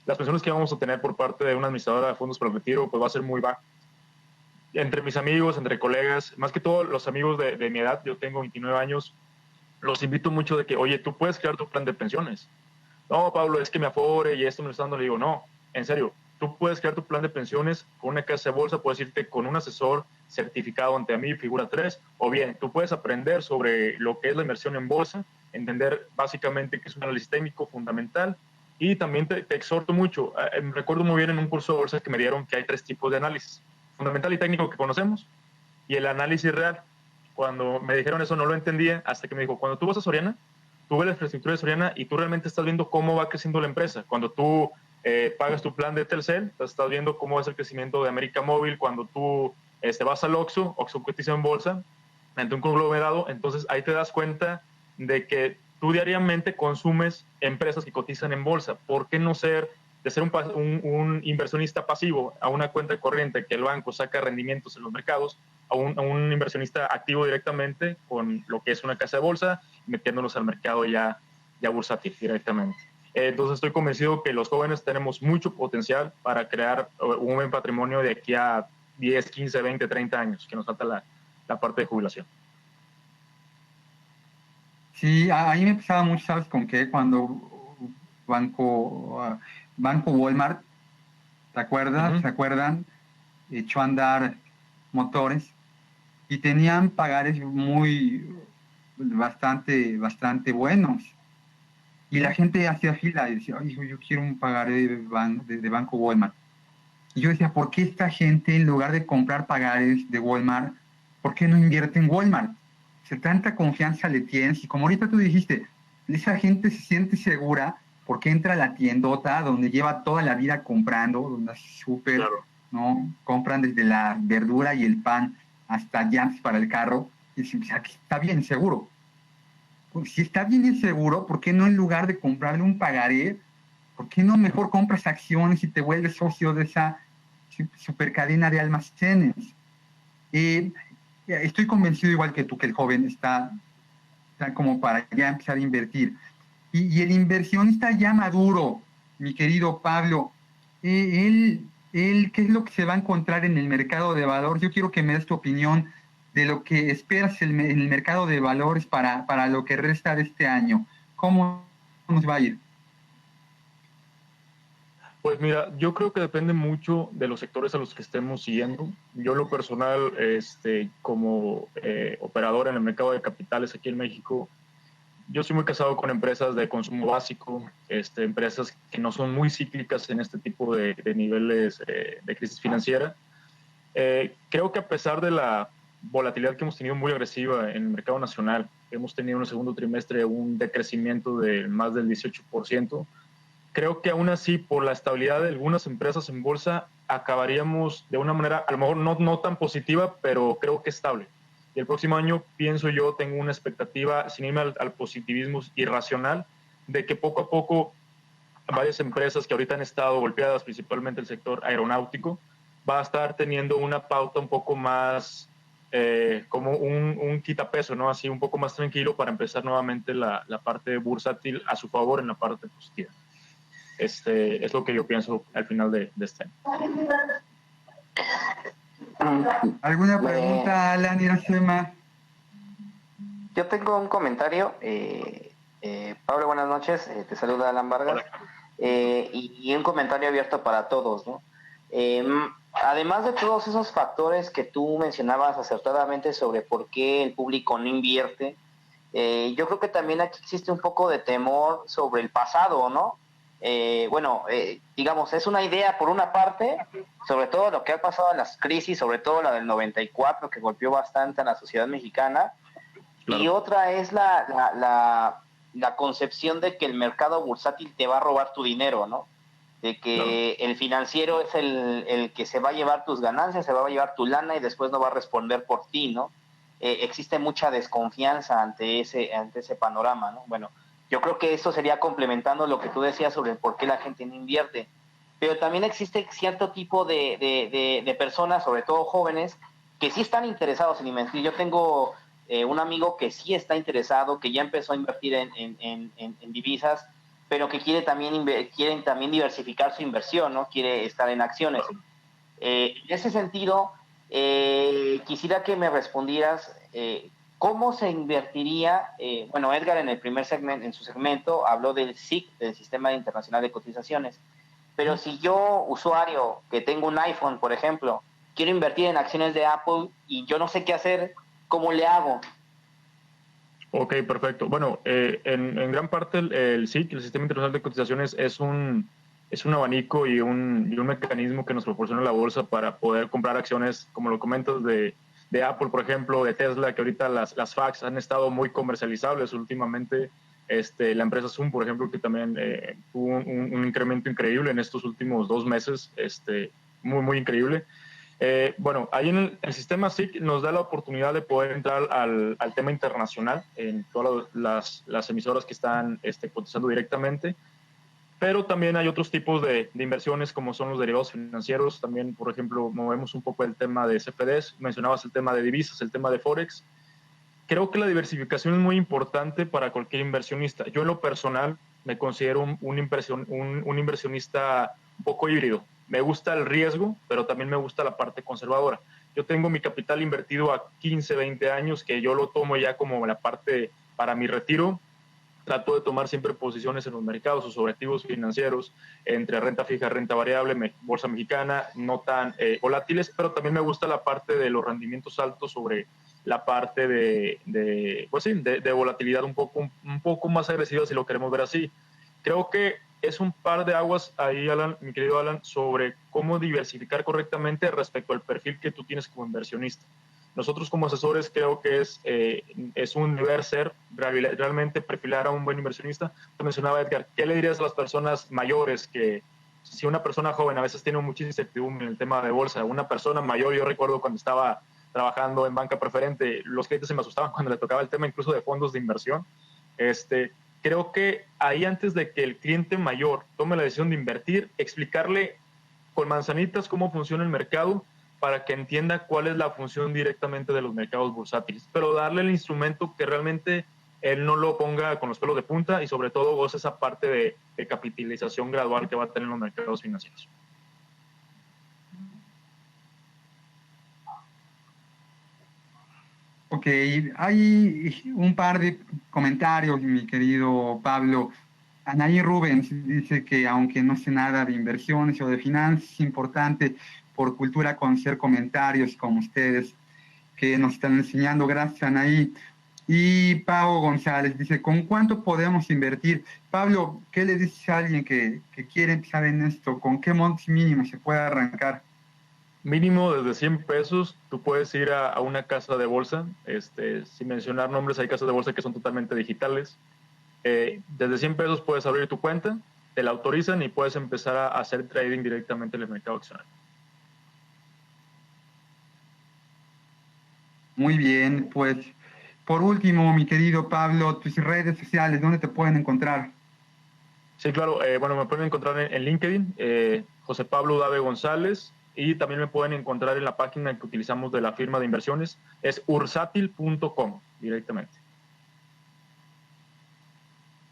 las pensiones que vamos a tener por parte de una administradora de fondos para el retiro, pues va a ser muy baja. Entre mis amigos, entre colegas, más que todo los amigos de mi edad, yo tengo 29 años, los invito mucho de que, oye, tú puedes crear tu plan de pensiones. No, Pablo, es que me afore y esto me lo está dando. Le digo, no, en serio, tú puedes crear tu plan de pensiones con una casa de bolsa, puedes irte con un asesor certificado ante mí, figura 3, o bien tú puedes aprender sobre lo que es la inversión en bolsa, entender básicamente que es un análisis técnico fundamental, y también te exhorto mucho. Recuerdo muy bien en un curso de bolsa que me dieron que hay 3 tipos de análisis: fundamental y técnico, que conocemos, y el análisis real. Cuando me dijeron eso no lo entendía, hasta que me dijo, cuando tú vas a Soriana, tú ves la infraestructura de Soriana y tú realmente estás viendo cómo va creciendo la empresa. Cuando tú pagas tu plan de Telcel, estás viendo cómo es el crecimiento de América Móvil. Cuando tú vas al Oxxo cotiza en bolsa ante un conglomerado, entonces ahí te das cuenta de que tú diariamente consumes empresas que cotizan en bolsa. ¿Por qué no ser de ser un inversionista pasivo a una cuenta corriente que el banco saca rendimientos en los mercados, a un inversionista activo directamente con lo que es una casa de bolsa, metiéndonos al mercado ya bursátil directamente. Entonces estoy convencido que los jóvenes tenemos mucho potencial para crear un buen patrimonio de aquí a 10, 15, 20, 30 años, que nos falta la parte de jubilación. Sí, a mí me pasaba mucho, ¿sabes con qué? Cuando Banco Walmart, ¿te acuerdas? ¿Se acuerdan? Echó a andar motores y tenían pagares bastante buenos. Y la gente hacía fila y decía, "Ay, yo quiero un pagaré de Banco Walmart". Y yo decía, ¿por qué esta gente, en lugar de comprar pagares de Walmart, por qué no invierte en Walmart? Si tanta confianza le tienes, y como ahorita tú dijiste, esa gente se siente segura porque entra a la tiendota donde lleva toda la vida comprando, donde es súper, claro, ¿no? Compran desde la verdura y el pan hasta llantas para el carro, y dicen, aquí está bien seguro. Pues si está bien y seguro, ¿por qué no, en lugar de comprarle un pagaré, por qué no mejor compras acciones y te vuelves socio de esa supercadena de almacenes? Estoy convencido, igual que tú, que el joven está como para ya empezar a invertir. Y el inversionista ya maduro, mi querido Pablo, ¿qué es lo que se va a encontrar en el mercado de valores? Yo quiero que me des tu opinión de lo que esperas en el mercado de valores para lo que resta de este año. ¿Cómo nos va a ir? Pues mira, yo creo que depende mucho de los sectores a los que estemos siguiendo. Yo, lo personal, como operador en el mercado de capitales aquí en México, yo soy muy casado con empresas de consumo básico, empresas que no son muy cíclicas en este tipo de niveles de crisis financiera. Creo que a pesar de la volatilidad que hemos tenido muy agresiva en el mercado nacional, hemos tenido en el segundo trimestre un decrecimiento de más del 18%. Creo que aún así, por la estabilidad de algunas empresas en bolsa, acabaríamos de una manera, a lo mejor no tan positiva, pero creo que estable. Y el próximo año, pienso yo, tengo una expectativa, sin irme al positivismo irracional, de que poco a poco varias empresas que ahorita han estado golpeadas, principalmente el sector aeronáutico, va a estar teniendo una pauta un poco más, como un quitapeso, ¿no? Así un poco más tranquilo para empezar nuevamente la parte bursátil a su favor en la parte positiva. Es lo que yo pienso al final de este año. ¿Alguna pregunta, Alan Iracema? Yo tengo un comentario. Pablo, buenas noches. Te saluda Alan Vargas. Y un comentario abierto para todos, ¿no? Además de todos esos factores que tú mencionabas acertadamente sobre por qué el público no invierte, yo creo que también aquí existe un poco de temor sobre el pasado, ¿no? Digamos, es una idea por una parte, sobre todo lo que ha pasado en las crisis, sobre todo la del 94, que golpeó bastante a la sociedad mexicana, claro. Y otra es la concepción de que el mercado bursátil te va a robar tu dinero, ¿no? De que claro, el financiero es el que se va a llevar tus ganancias, se va a llevar tu lana y después no va a responder por ti, ¿no? Existe mucha desconfianza ante ese panorama, ¿no? Bueno, yo creo que eso sería complementando lo que tú decías sobre por qué la gente no invierte. Pero también existe cierto tipo de personas, sobre todo jóvenes, que sí están interesados en invertir. Yo tengo un amigo que sí está interesado, que ya empezó a invertir en divisas, pero que quieren también diversificar su inversión, ¿no? Quiere estar en acciones. En ese sentido, quisiera que me respondieras ¿cómo se invertiría? Edgar en el primer segmento, en su segmento, habló del SIC, del Sistema Internacional de Cotizaciones. Pero si yo, usuario, que tengo un iPhone, por ejemplo, quiero invertir en acciones de Apple y yo no sé qué hacer, ¿cómo le hago? Ok, perfecto. Bueno, en gran parte el SIC, el Sistema Internacional de Cotizaciones, es un abanico y un mecanismo que nos proporciona la bolsa para poder comprar acciones, como lo comentas, de Apple, por ejemplo, de Tesla, que ahorita las FACs han estado muy comercializables últimamente. La empresa Zoom, por ejemplo, que también tuvo un incremento increíble en estos últimos 2 meses, muy, muy increíble. Ahí en el sistema SIC nos da la oportunidad de poder entrar al tema internacional en todas las emisoras que están cotizando directamente. pero también hay otros tipos de inversiones como son los derivados financieros. También, por ejemplo, movemos un poco el tema de CFDs, mencionabas el tema de divisas, el tema de Forex. Creo que la diversificación es muy importante para cualquier inversionista. Yo en lo personal me considero un inversionista un poco híbrido. Me gusta el riesgo, pero también me gusta la parte conservadora. Yo tengo mi capital invertido a 15, 20 años, que yo lo tomo ya como la parte para mi retiro. Trato de tomar siempre posiciones en los mercados o sobre activos financieros, entre renta fija, renta variable, bolsa mexicana, no tan volátiles, pero también me gusta la parte de los rendimientos altos sobre la parte de volatilidad un poco más agresiva, si lo queremos ver así. Creo que es un par de aguas ahí, Alan, mi querido Alan, sobre cómo diversificar correctamente respecto al perfil que tú tienes como inversionista. Nosotros como asesores creo que es un deber ser realmente perfilar a un buen inversionista. Te mencionaba, Edgar, ¿qué le dirías a las personas mayores? Que si una persona joven a veces tiene muchísima incertidumbre en el tema de bolsa, una persona mayor, yo recuerdo cuando estaba trabajando en banca preferente, los clientes se me asustaban cuando le tocaba el tema incluso de fondos de inversión. Creo que ahí, antes de que el cliente mayor tome la decisión de invertir, explicarle con manzanitas cómo funciona el mercado para que entienda cuál es la función directamente de los mercados bursátiles, pero darle el instrumento que realmente él no lo ponga con los pelos de punta y sobre todo goce esa parte de capitalización gradual que va a tener los mercados financieros. Ok, hay un par de comentarios, mi querido Pablo. Anaí Rubens dice que aunque no sé nada de inversiones o de finanzas, es importante por cultura conocer comentarios como ustedes que nos están enseñando. Gracias, Anaí. Y Pau González dice, ¿con cuánto podemos invertir? Pablo, ¿qué le dices a alguien que quiere empezar en esto? ¿Con qué montos mínimos se puede arrancar? Mínimo desde 100 pesos, tú puedes ir a una casa de bolsa, sin mencionar nombres, hay casas de bolsa que son totalmente digitales. Desde 100 pesos puedes abrir tu cuenta, te la autorizan y puedes empezar a hacer trading directamente en el mercado accionario. Muy bien, pues por último, mi querido Pablo, tus redes sociales, ¿dónde te pueden encontrar? Sí, claro, me pueden encontrar en LinkedIn, José Pablo Dave González, y también me pueden encontrar en la página que utilizamos de la firma de inversiones, es ursatil.com directamente.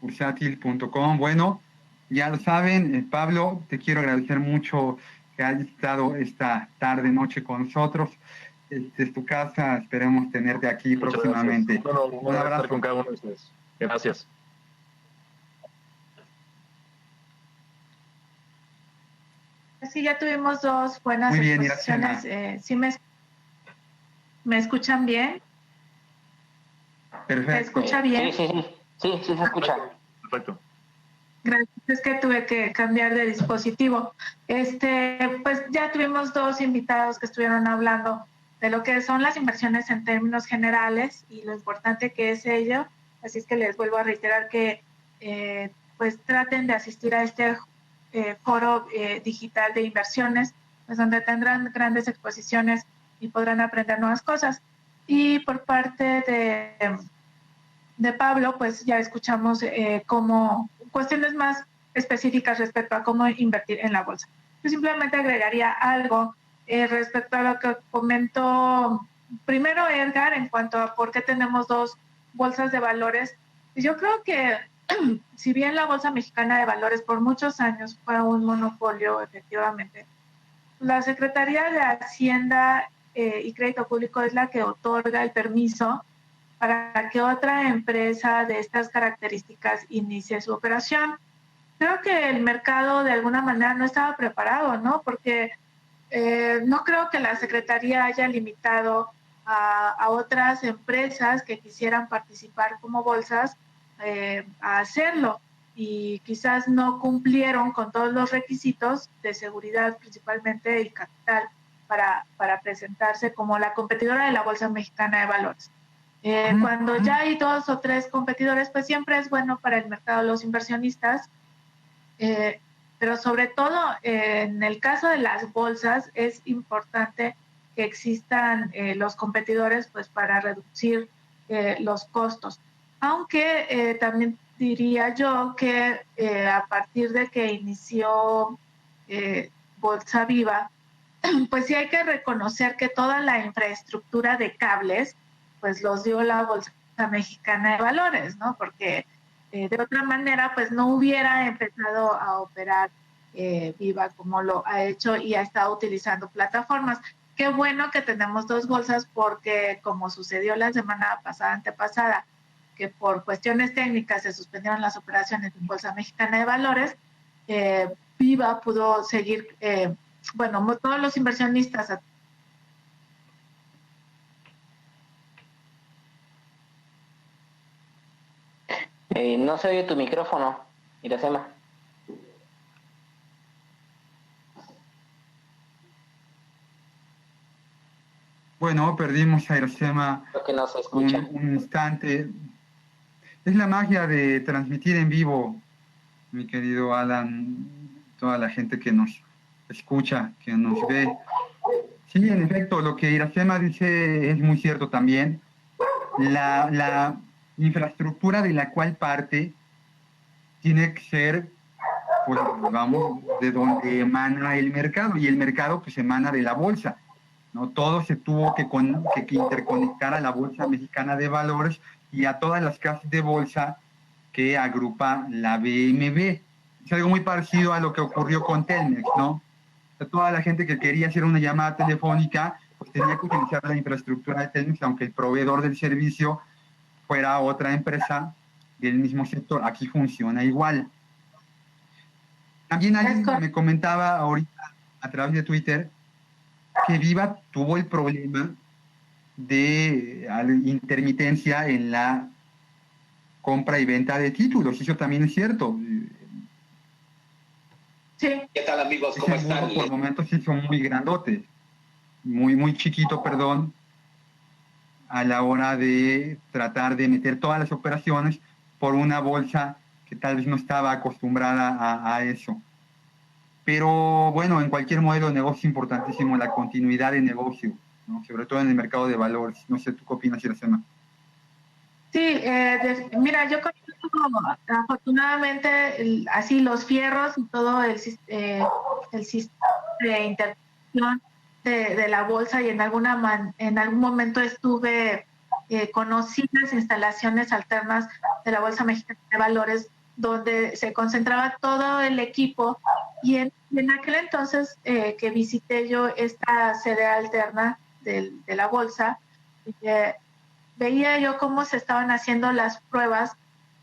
Ursatil.com. Bueno, ya lo saben, Pablo, te quiero agradecer mucho que hayas estado esta tarde, noche con nosotros. Esta es tu casa, esperemos tenerte aquí Muchas próximamente. Gracias. Un abrazo. Estar con cada uno de ustedes. Gracias. Sí, ya tuvimos dos buenas exposiciones. ¿Sí me escuchan bien? Perfecto. ¿Se escucha bien? Sí, se escucha. Perfecto. Gracias, es que tuve que cambiar de dispositivo. Pues ya tuvimos dos invitados que estuvieron hablando de lo que son las inversiones en términos generales y lo importante que es ello. Así es que les vuelvo a reiterar que pues traten de asistir a este foro digital de inversiones, pues donde tendrán grandes exposiciones y podrán aprender nuevas cosas. Y por parte de Pablo, pues ya escuchamos cómo cuestiones más específicas respecto a cómo invertir en la bolsa. Yo simplemente agregaría algo respecto a lo que comentó primero Edgar en cuanto a por qué tenemos dos bolsas de valores. Yo creo que si bien la Bolsa Mexicana de Valores por muchos años fue un monopolio, efectivamente, la Secretaría de Hacienda y Crédito Público es la que otorga el permiso para que otra empresa de estas características inicie su operación. Creo que el mercado de alguna manera no estaba preparado, ¿no? Porque no creo que la Secretaría haya limitado a otras empresas que quisieran participar como bolsas a hacerlo y quizás no cumplieron con todos los requisitos de seguridad, principalmente el capital, para presentarse como la competidora de la Bolsa Mexicana de Valores. Cuando ya hay dos o tres competidores, pues siempre es bueno para el mercado de los inversionistas, pero sobre todo en el caso de las bolsas es importante que existan los competidores pues para reducir los costos. Aunque también diría yo que a partir de que inició Bolsa Viva, pues sí hay que reconocer que toda la infraestructura de cables, pues los dio la Bolsa Mexicana de Valores, ¿no? Porque de otra manera, pues no hubiera empezado a operar Viva como lo ha hecho y ha estado utilizando plataformas. Qué bueno que tenemos dos bolsas porque como sucedió la semana pasada, antepasada, que por cuestiones técnicas se suspendieron las operaciones en Bolsa Mexicana de Valores, Viva pudo seguir, bueno, todos los inversionistas. No se oye tu micrófono, Iracema. Bueno, perdimos a Iracema Creo que no se escucha. un instante. Es la magia de transmitir en vivo, mi querido Alan, toda la gente que nos escucha, que nos ve. Sí, en efecto, lo que Iracema dice es muy cierto también. La infraestructura de la cual parte tiene que ser, pues vamos, de donde emana el mercado, y el mercado pues emana de la bolsa, ¿no? Todo se tuvo que interconectar a la Bolsa Mexicana de Valores y a todas las casas de bolsa que agrupa la BMV. Es algo muy parecido a lo que ocurrió con Telmex, ¿no? O sea, toda la gente que quería hacer una llamada telefónica, pues tenía que utilizar la infraestructura de Telmex, aunque el proveedor del servicio fuera otra empresa del mismo sector. Aquí funciona igual. También alguien me comentaba ahorita a través de Twitter que Viva tuvo el problema de intermitencia en la compra y venta de títulos. Eso también es cierto. Sí. ¿Qué tal, amigos? ¿Cómo están? Por momentos sí son muy grandotes, muy chiquito, perdón, a la hora de tratar de meter todas las operaciones por una bolsa que tal vez no estaba acostumbrada a eso. Pero bueno, en cualquier modelo de negocio es importantísimo la continuidad de negocio, ¿no? Sobre todo en el mercado de valores. No sé, ¿tú qué opinas, Iracema? Sí, mira, yo conozco afortunadamente así los fierros y todo el sistema de interacción de la bolsa, y en algún momento estuve conocí las instalaciones alternas de la Bolsa Mexicana de Valores, donde se concentraba todo el equipo, y en aquel entonces que visité yo esta sede alterna de la bolsa, veía yo cómo se estaban haciendo las pruebas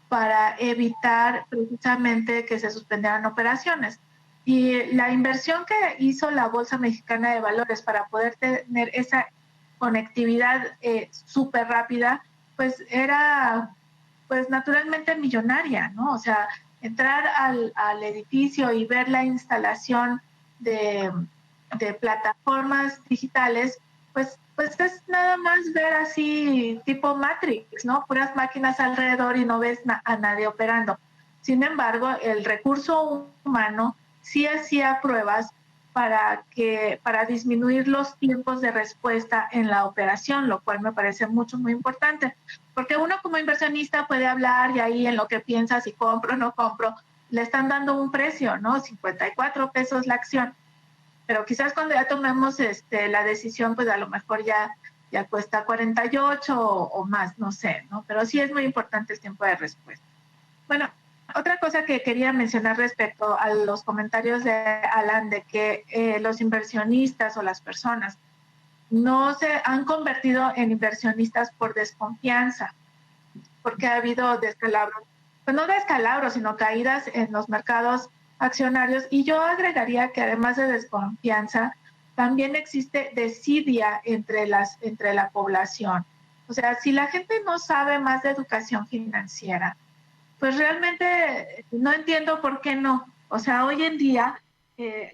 para evitar precisamente que se suspendieran operaciones. Y la inversión que hizo la Bolsa Mexicana de Valores para poder tener esa conectividad súper rápida, pues era pues naturalmente millonaria, ¿no? O sea, entrar al edificio y ver la instalación de plataformas digitales, pues es nada más ver así tipo Matrix, ¿no? Puras máquinas alrededor y no ves a nadie operando. Sin embargo, el recurso humano sí hacía pruebas para disminuir los tiempos de respuesta en la operación, lo cual me parece muy importante, porque uno como inversionista puede hablar y ahí en lo que piensa, si compro o no compro, le están dando un precio, ¿no? 54 pesos la acción, pero quizás cuando ya tomemos la decisión, pues a lo mejor ya cuesta 48 o más, no sé, ¿no? Pero sí es muy importante el tiempo de respuesta. Bueno, otra cosa que quería mencionar respecto a los comentarios de Alan, de que los inversionistas o las personas no se han convertido en inversionistas por desconfianza, porque ha habido descalabros, pues no descalabros, sino caídas en los mercados accionarios. Y yo agregaría que además de desconfianza, también existe desidia entre la población. O sea, si la gente no sabe más de educación financiera, pues realmente no entiendo por qué no. O sea, hoy en día,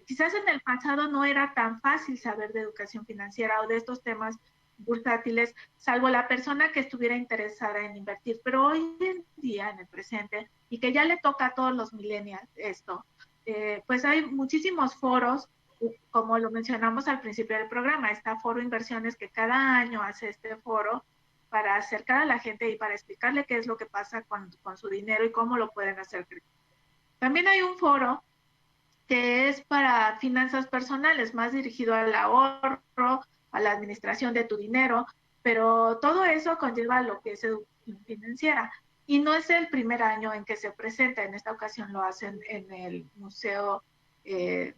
quizás en el pasado no era tan fácil saber de educación financiera o de estos temas bursátiles, salvo la persona que estuviera interesada en invertir. Pero hoy en día, en el presente, y que ya le toca a todos los millennials esto, pues hay muchísimos foros, como lo mencionamos al principio del programa. Está Foro Inversiones, que cada año hace este foro, para acercar a la gente y para explicarle qué es lo que pasa con su dinero y cómo lo pueden hacer crecer. También hay un foro que es para finanzas personales, más dirigido al ahorro, a la administración de tu dinero, pero todo eso conlleva lo que es educación financiera. Y no es el primer año en que se presenta, en esta ocasión lo hacen en el Museo de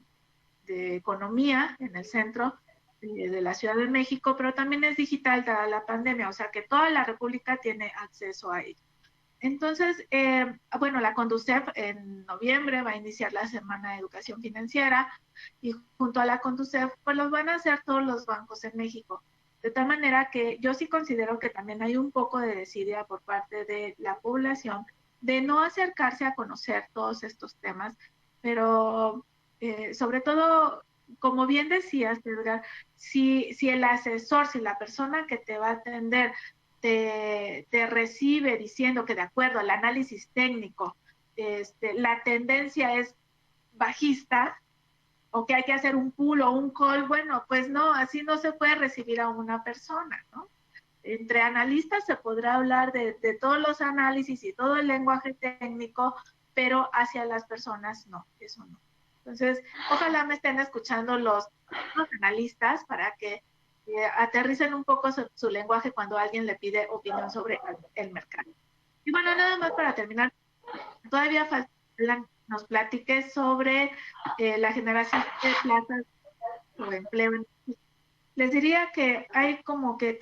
Economía, en el centro de la Ciudad de México, pero también es digital dada la pandemia, o sea que toda la República tiene acceso a ello. Entonces, bueno, la Conducef en noviembre va a iniciar la Semana de Educación Financiera y junto a la Conducef, pues los van a hacer todos los bancos en México. De tal manera que yo sí considero que también hay un poco de desidia por parte de la población de no acercarse a conocer todos estos temas, pero sobre todo, como bien decías, Edgar, si el asesor, si la persona que te va a atender te recibe diciendo que de acuerdo al análisis técnico, la tendencia es bajista o que hay que hacer un pull o un call, bueno, pues no, así no se puede recibir a una persona, ¿no? Entre analistas se podrá hablar de todos los análisis y todo el lenguaje técnico, pero hacia las personas no, eso no. Entonces, ojalá me estén escuchando los analistas para que aterricen un poco su lenguaje cuando alguien le pide opinión sobre el mercado. Y bueno, nada más para terminar, todavía falta nos platiques sobre la generación de plazas o empleo. Les diría que hay como que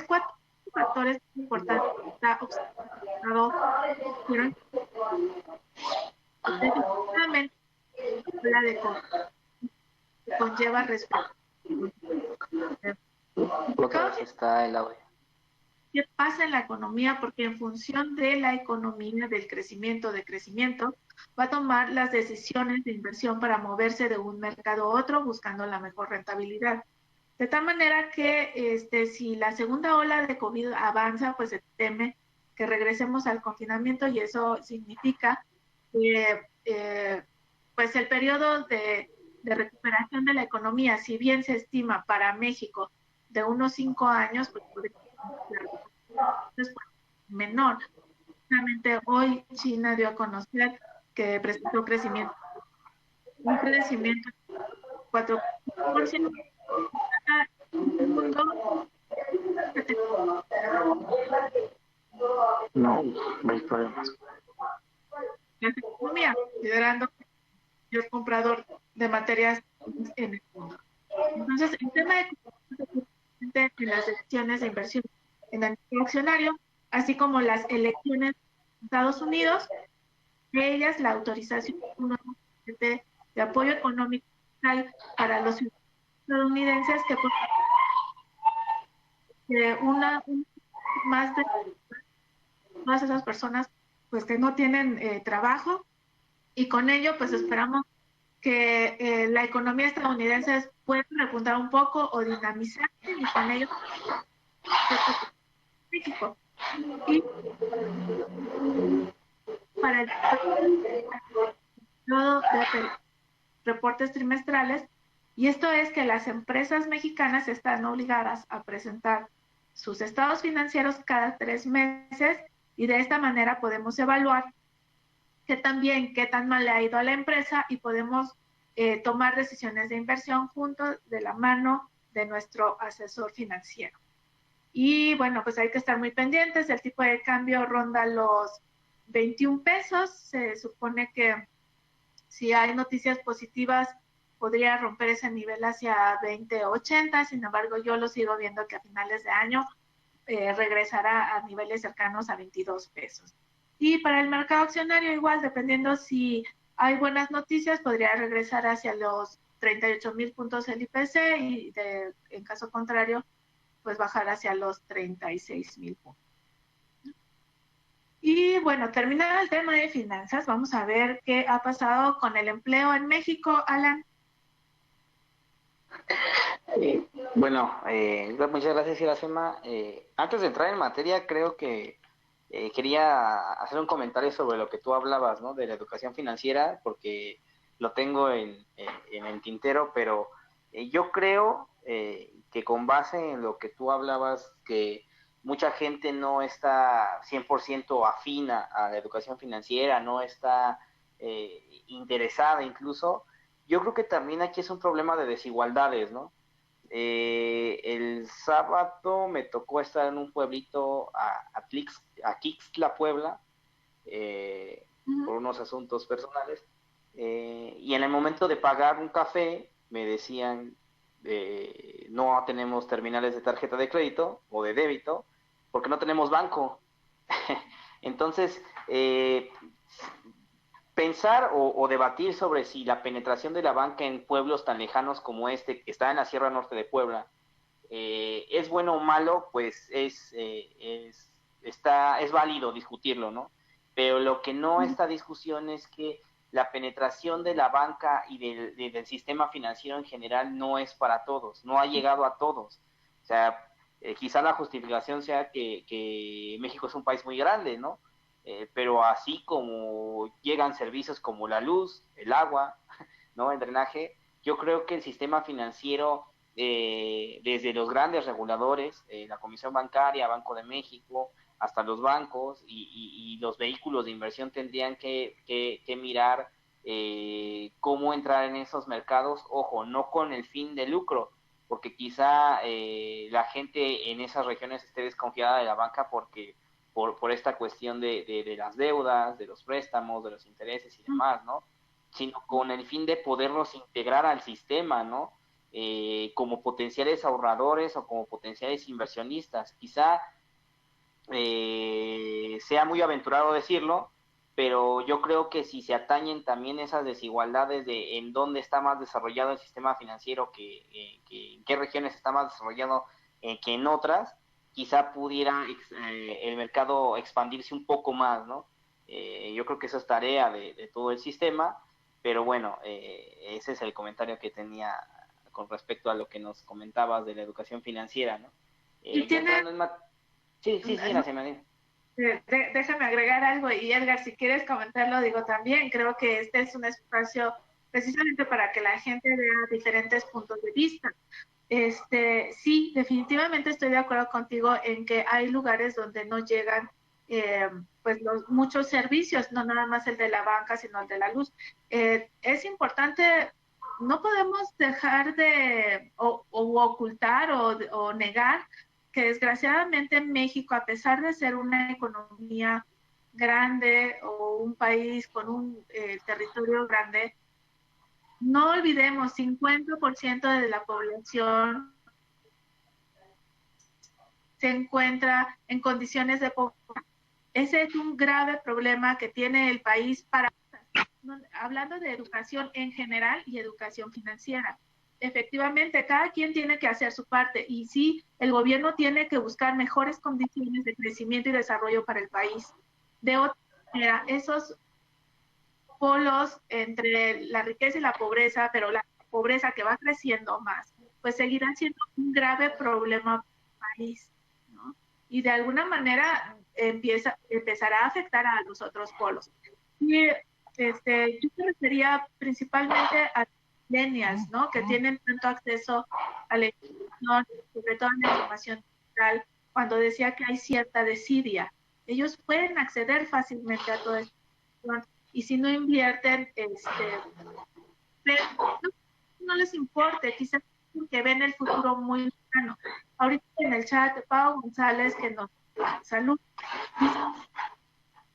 cuatro factores importantes que está observado. Definitivamente, la de que conlleva respeto. Otra vez está el audio. ¿Qué pasa en la economía? Porque en función de la economía, del crecimiento, va a tomar las decisiones de inversión para moverse de un mercado a otro buscando la mejor rentabilidad. De tal manera que si la segunda ola de COVID avanza, pues se teme que regresemos al confinamiento y eso significa que pues el periodo de recuperación de la economía, si bien se estima para México de unos 5 años, pues podría ser menor. Realmente hoy China dio a conocer que presentó un crecimiento de 4%. El mundo No, no hay problemas. la economía, considerando que es comprador de materias en el mundo. Entonces, el tema de las decisiones de inversión en el mercado accionario, así como las elecciones en Estados Unidos, de ellas la autorización de apoyo económico para los estadounidenses que más de todas esas personas pues que no tienen trabajo y con ello pues esperamos que la economía estadounidense pueda repuntar un poco o dinamizarse y con ello México. Y para el periodo de reportes trimestrales, y esto es que las empresas mexicanas están obligadas a presentar sus estados financieros cada 3 meses y de esta manera podemos evaluar qué tan mal le ha ido a la empresa y podemos tomar decisiones de inversión junto de la mano de nuestro asesor financiero. Y bueno, pues hay que estar muy pendientes, el tipo de cambio ronda los 21 pesos, se supone que si hay noticias positivas podría romper ese nivel hacia 20.80, sin embargo yo lo sigo viendo que a finales de año regresará a niveles cercanos a 22 pesos. Y para el mercado accionario igual, dependiendo si hay buenas noticias, podría regresar hacia los 38,000 puntos el IPC y en caso contrario, pues bajar hacia los 36,000 puntos. Y bueno, terminado el tema de finanzas, vamos a ver qué ha pasado con el empleo en México, Alan. Bueno, muchas gracias, Iracema. Antes de entrar en materia, creo que quería hacer un comentario sobre lo que tú hablabas, ¿no? De la educación financiera, porque lo tengo en el tintero, pero yo creo que con base en lo que tú hablabas, que mucha gente no está 100% afina a la educación financiera, no está interesada incluso. Yo creo que también aquí es un problema de desigualdades, ¿no? El sábado me tocó estar en un pueblito a Quixtla, Puebla, por unos asuntos personales, y en el momento de pagar un café me decían, no tenemos terminales de tarjeta de crédito o de débito porque no tenemos banco. Entonces, pensar o debatir sobre si la penetración de la banca en pueblos tan lejanos como este, que está en la Sierra Norte de Puebla, es bueno o malo, pues es válido discutirlo, ¿no? Pero lo que no está discusión es que la penetración de la banca y del sistema financiero en general no es para todos, no ha llegado a todos. O sea, quizá la justificación sea que México es un país muy grande, ¿no? Pero así como llegan servicios como la luz, el agua, ¿no? El drenaje, yo creo que el sistema financiero, desde los grandes reguladores, la Comisión Bancaria, Banco de México, hasta los bancos y los vehículos de inversión tendrían que mirar cómo entrar en esos mercados, ojo, no con el fin de lucro, porque quizá la gente en esas regiones esté desconfiada de la banca porque por esta cuestión de las deudas, de los préstamos, de los intereses y demás, ¿no? Sino con el fin de poderlos integrar al sistema, ¿no? Como potenciales ahorradores o como potenciales inversionistas. Quizá sea muy aventurado decirlo, pero yo creo que si se atañen también esas desigualdades de en dónde está más desarrollado el sistema financiero, en qué regiones está más desarrollado que en otras, quizá pudiera el mercado expandirse un poco más, ¿no? Yo creo que eso es tarea de todo el sistema, pero bueno, ese es el comentario que tenía con respecto a lo que nos comentabas de la educación financiera, ¿no? Y tiene... Sí, Nacimaní. Déjame agregar algo, y Edgar, si quieres comentarlo, digo también, creo que este es un espacio precisamente para que la gente vea diferentes puntos de vista. Sí, definitivamente estoy de acuerdo contigo en que hay lugares donde no llegan pues muchos servicios, no nada más el de la banca, sino el de la luz. Es importante, no podemos dejar de o ocultar o negar que desgraciadamente México, a pesar de ser una economía grande o un país con un territorio grande, no olvidemos, 50% de la población se encuentra en condiciones de pobreza. Ese es un grave problema que tiene el país hablando de educación en general y educación financiera. Efectivamente, cada quien tiene que hacer su parte y sí, el gobierno tiene que buscar mejores condiciones de crecimiento y desarrollo para el país. De otra manera, esos polos entre la riqueza y la pobreza, pero la pobreza que va creciendo más, pues seguirán siendo un grave problema para el país, ¿no? Y de alguna manera empezará a afectar a los otros polos. Y yo me refería principalmente a millennials, ¿no? Que tienen tanto acceso a la información, sobre todo a la información digital, cuando decía que hay cierta desidia. Ellos pueden acceder fácilmente a toda esta información y si no invierten, no les importe, quizás porque ven el futuro muy lejano. Ahorita en el chat, Pau González, que nos salud, dice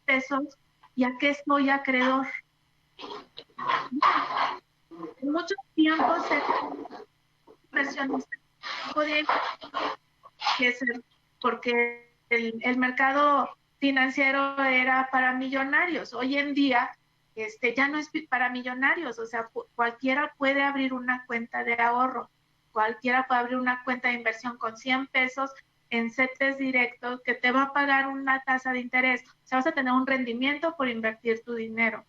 pesos, ¿y a qué soy acreedor? En muchos tiempos inversionistas podían ser porque el mercado financiero era para millonarios. Hoy en día ya no es para millonarios, o sea, cualquiera puede abrir una cuenta de ahorro, cualquiera puede abrir una cuenta de inversión con 100 pesos en CETES directos que te va a pagar una tasa de interés, o sea, vas a tener un rendimiento por invertir tu dinero.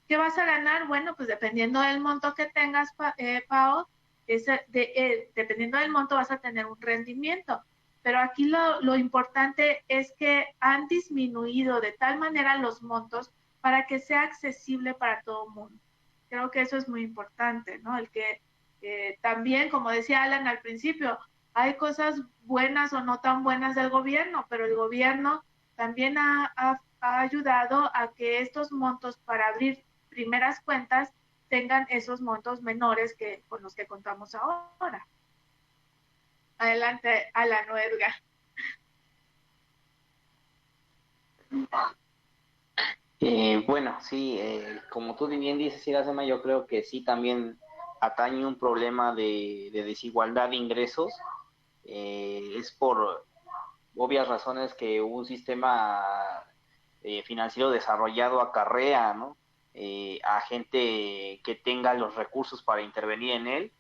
¿Qué vas a ganar? Bueno, pues dependiendo del monto que tengas, Pao, dependiendo del monto vas a tener un rendimiento. Pero aquí lo importante es que han disminuido de tal manera los montos para que sea accesible para todo el mundo. Creo que eso es muy importante, ¿no? El que también, como decía Alan al principio, hay cosas buenas o no tan buenas del gobierno, pero el gobierno también ha ayudado a que estos montos para abrir primeras cuentas tengan esos montos menores que con los que contamos ahora. Adelante, Alan o Edgar. Bueno, sí, como tú bien dices, Iracema, yo creo que sí también atañe un problema de desigualdad de ingresos. Es por obvias razones que un sistema financiero desarrollado acarrea, ¿no? A gente que tenga los recursos para intervenir en él.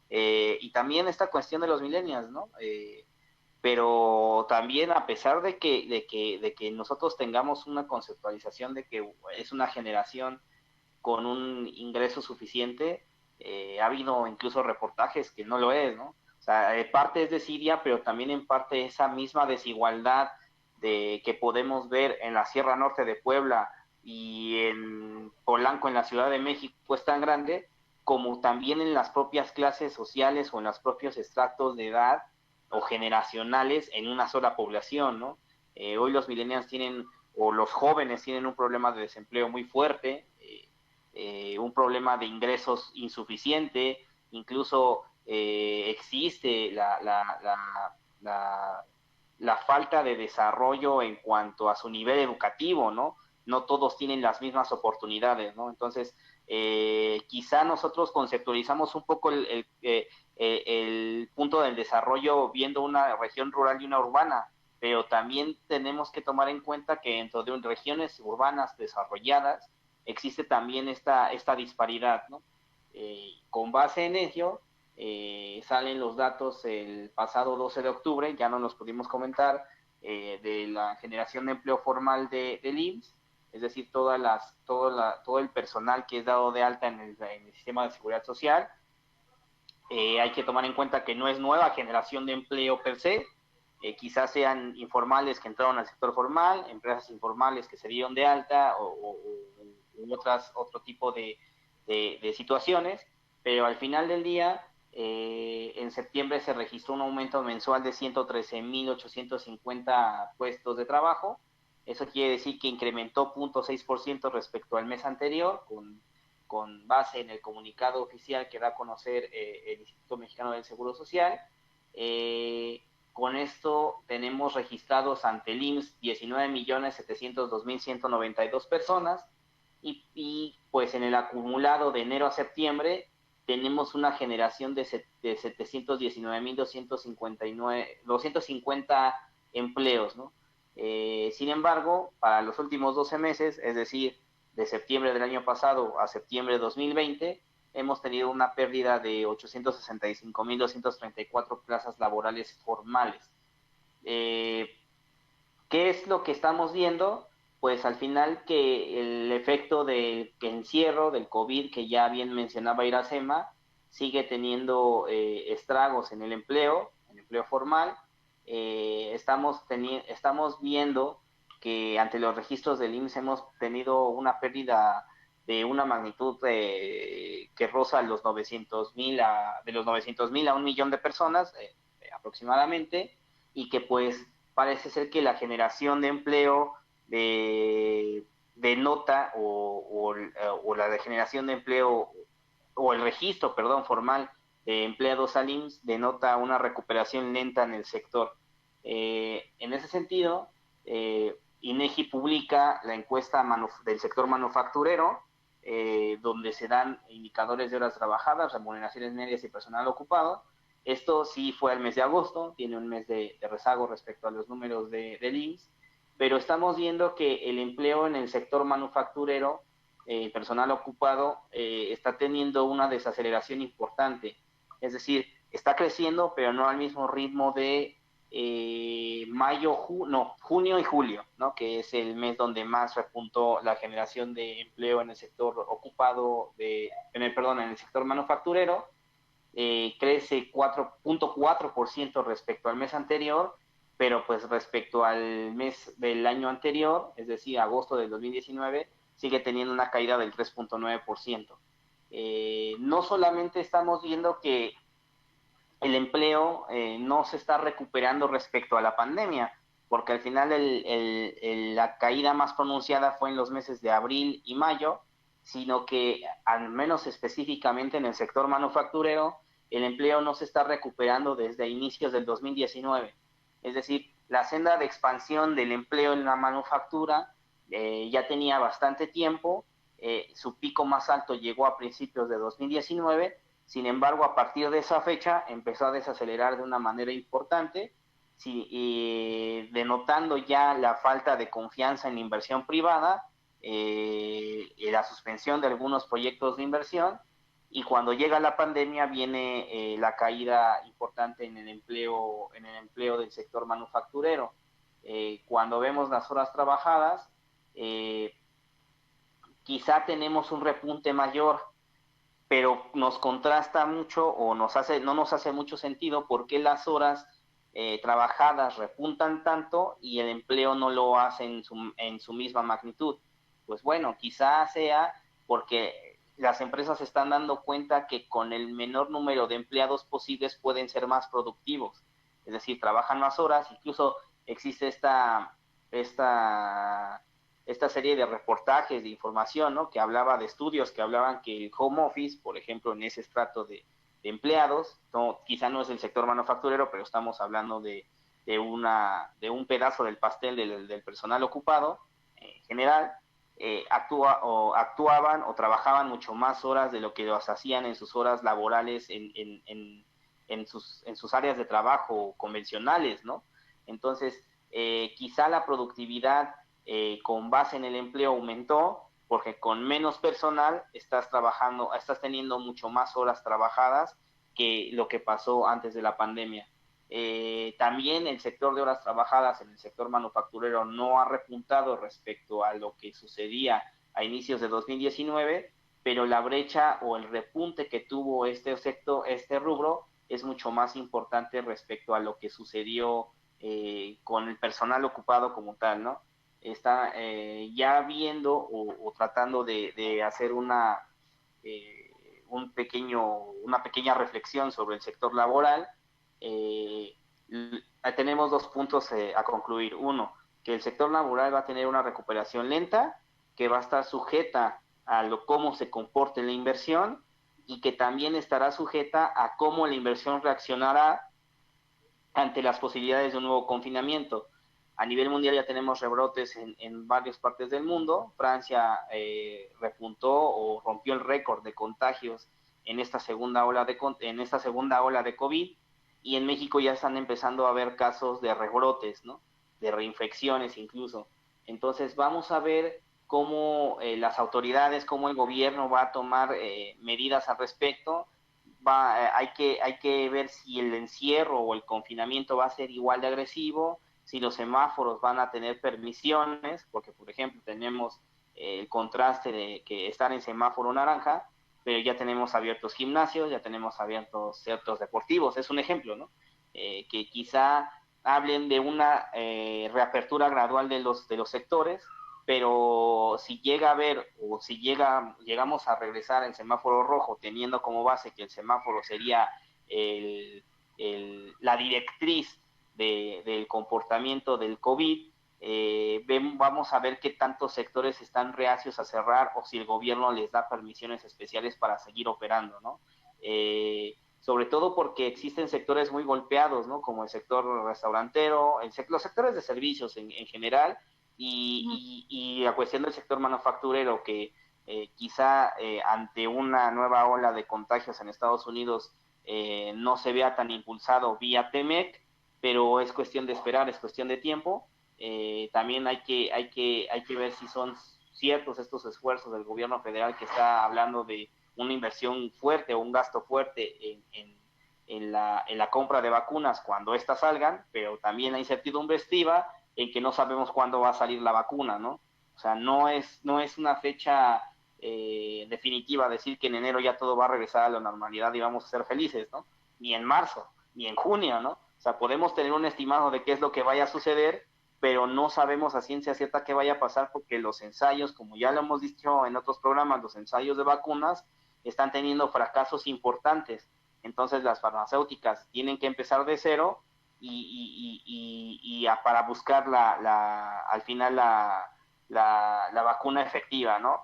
Y también esta cuestión de los millennials, ¿no? Pero también a pesar de que nosotros tengamos una conceptualización de que es una generación con un ingreso suficiente, ha habido incluso reportajes que no lo es, ¿no? O sea, parte es desidia, pero también en parte esa misma desigualdad de que podemos ver en la Sierra Norte de Puebla y en Polanco, en la Ciudad de México, es tan grande como también en las propias clases sociales o en los propios estratos de edad o generacionales en una sola población, ¿no? Hoy los millennials tienen, o los jóvenes tienen un problema de desempleo muy fuerte, un problema de ingresos insuficiente, incluso existe la falta de desarrollo en cuanto a su nivel educativo, ¿no? No todos tienen las mismas oportunidades, ¿no? Entonces, quizá nosotros conceptualizamos un poco el punto del desarrollo viendo una región rural y una urbana, pero también tenemos que tomar en cuenta que dentro de regiones urbanas desarrolladas existe también esta disparidad, ¿no? Con base en ello, salen los datos el pasado 12 de octubre, ya no los pudimos comentar, de la generación de empleo formal del IMSS, es decir, todo el personal que es dado de alta en el sistema de seguridad social. Hay que tomar en cuenta que no es nueva generación de empleo per se, quizás sean informales que entraron al sector formal, empresas informales que se dieron de alta o otro tipo de situaciones, pero al final del día, en septiembre se registró un aumento mensual de 113.850 puestos de trabajo. Eso quiere decir que incrementó 0.6% respecto al mes anterior, con base en el comunicado oficial que da a conocer el Instituto Mexicano del Seguro Social. Con esto tenemos registrados ante el IMSS 19.702.192 personas y pues en el acumulado de enero a septiembre tenemos una generación de 719.250 empleos, ¿no? Sin embargo, para los últimos 12 meses, es decir, de septiembre del año pasado a septiembre de 2020, hemos tenido una pérdida de 865.234 plazas laborales formales. ¿Qué es lo que estamos viendo? Pues al final que el efecto del encierro, del COVID, que ya bien mencionaba Iracema, sigue teniendo estragos en el empleo formal. Estamos viendo que ante los registros del IMSS hemos tenido una pérdida de una magnitud que roza los 900,000 de los 900,000 a 1,000,000 de personas aproximadamente, y que pues parece ser que la generación de empleo de nota o la generación de empleo o el registro, perdón, formal de empleados al IMSS denota una recuperación lenta en el sector. En ese sentido, INEGI publica la encuesta del sector manufacturero, donde se dan indicadores de horas trabajadas, remuneraciones medias y personal ocupado. Esto sí fue al mes de agosto, tiene un mes de rezago respecto a los números del IMSS, pero estamos viendo que el empleo en el sector manufacturero, personal ocupado, está teniendo una desaceleración importante. Es decir, está creciendo, pero no al mismo ritmo de junio y julio, ¿no? Que es el mes donde más repuntó la generación de empleo en el sector ocupado, en el sector manufacturero. Crece 4.4% respecto al mes anterior, pero pues respecto al mes del año anterior, es decir, agosto del 2019, sigue teniendo una caída del 3.9%. No solamente estamos viendo que el empleo no se está recuperando respecto a la pandemia, porque al final la caída más pronunciada fue en los meses de abril y mayo, sino que al menos específicamente en el sector manufacturero, el empleo no se está recuperando desde inicios del 2019. Es decir, la senda de expansión del empleo en la manufactura ya tenía bastante tiempo, su pico más alto llegó a principios de 2019, sin embargo, a partir de esa fecha empezó a desacelerar de una manera importante, sí, y denotando ya la falta de confianza en la inversión privada, y la suspensión de algunos proyectos de inversión, y cuando llega la pandemia viene la caída importante en el empleo del sector manufacturero. Cuando vemos las horas trabajadas, quizá tenemos un repunte mayor, pero nos contrasta mucho o no nos hace mucho sentido por qué las horas trabajadas repuntan tanto y el empleo no lo hace en su misma magnitud. Pues bueno, quizá sea porque las empresas se están dando cuenta que con el menor número de empleados posibles pueden ser más productivos, es decir, trabajan más horas. Incluso existe esta serie de reportajes, de información, ¿no?, que hablaba de estudios que hablaban que el home office, por ejemplo, en ese estrato de empleados, quizá no es el sector manufacturero, pero estamos hablando de un pedazo del pastel del personal ocupado en general, actuaban o trabajaban mucho más horas de lo que los hacían en sus horas laborales en sus áreas de trabajo convencionales, ¿no? Entonces, quizá la productividad con base en el empleo aumentó, porque con menos personal estás teniendo mucho más horas trabajadas que lo que pasó antes de la pandemia. También el sector de horas trabajadas en el sector manufacturero no ha repuntado respecto a lo que sucedía a inicios de 2019, pero la brecha o el repunte que tuvo este rubro es mucho más importante respecto a lo que sucedió con el personal ocupado como tal, ¿no? Está ya viendo o tratando de hacer una pequeña reflexión sobre el sector laboral. Tenemos dos puntos a concluir. Uno, que el sector laboral va a tener una recuperación lenta, que va a estar sujeta a cómo se comporte la inversión, y que también estará sujeta a cómo la inversión reaccionará ante las posibilidades de un nuevo confinamiento. A nivel mundial ya tenemos rebrotes en varias partes del mundo. Francia repuntó o rompió el récord de contagios en esta segunda ola de COVID, y en México ya están empezando a haber casos de rebrotes, ¿no?, de reinfecciones incluso. Entonces vamos a ver cómo las autoridades, cómo el gobierno va a tomar medidas al respecto. Hay que ver si el encierro o el confinamiento va a ser igual de agresivo, si los semáforos van a tener permisiones, porque por ejemplo tenemos el contraste de que estar en semáforo naranja, pero ya tenemos abiertos gimnasios, ya tenemos abiertos ciertos deportivos, es un ejemplo, ¿no? Que quizá hablen de una reapertura gradual de los sectores, pero si llega a haber, o si llegamos a regresar en semáforo rojo, teniendo como base que el semáforo sería la directriz del comportamiento del COVID, vamos a ver qué tantos sectores están reacios a cerrar, o si el gobierno les da permisiones especiales para seguir operando, ¿no? Sobre todo porque existen sectores muy golpeados, ¿no?, como el sector restaurantero, los sectores de servicios en general, y la cuestión del sector manufacturero, que quizá ante una nueva ola de contagios en Estados Unidos no se vea tan impulsado vía TEMEC, pero es cuestión de esperar, es cuestión de tiempo. También hay que ver si son ciertos estos esfuerzos del gobierno federal, que está hablando de una inversión fuerte o un gasto fuerte en la compra de vacunas cuando éstas salgan, pero también la incertidumbre estiva en que no sabemos cuándo va a salir la vacuna, ¿no? O sea, no es una fecha definitiva decir que en enero ya todo va a regresar a la normalidad y vamos a ser felices, ¿no? Ni en marzo, ni en junio, ¿no? O sea, podemos tener un estimado de qué es lo que vaya a suceder, pero no sabemos a ciencia cierta qué vaya a pasar, porque los ensayos, como ya lo hemos dicho en otros programas, los ensayos de vacunas están teniendo fracasos importantes. Entonces las farmacéuticas tienen que empezar de cero para buscar al final la vacuna efectiva, ¿no?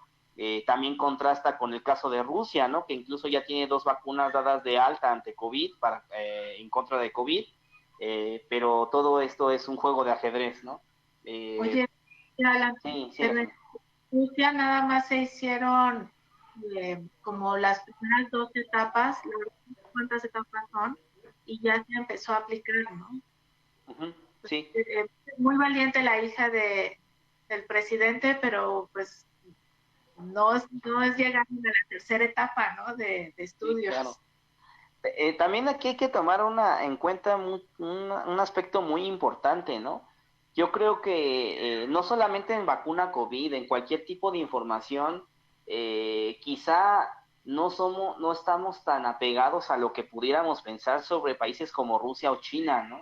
También contrasta con el caso de Rusia, ¿no? Que incluso ya tiene 2 vacunas dadas de alta ante COVID, en contra de COVID, pero todo esto es un juego de ajedrez, ¿no? Oye, Alan, sí, en Rusia nada más se hicieron como las primeras 2 etapas, la verdad no sé cuántas etapas son, y ya se empezó a aplicar, ¿no? Uh-huh, sí. Muy valiente la hija del presidente, pero pues no es llegar a la tercera etapa, ¿no? De estudios. Sí, claro. También aquí hay que tomar en cuenta un aspecto muy importante, ¿no? Yo creo que no solamente en vacuna COVID, en cualquier tipo de información, quizá no estamos tan apegados a lo que pudiéramos pensar sobre países como Rusia o China, ¿no?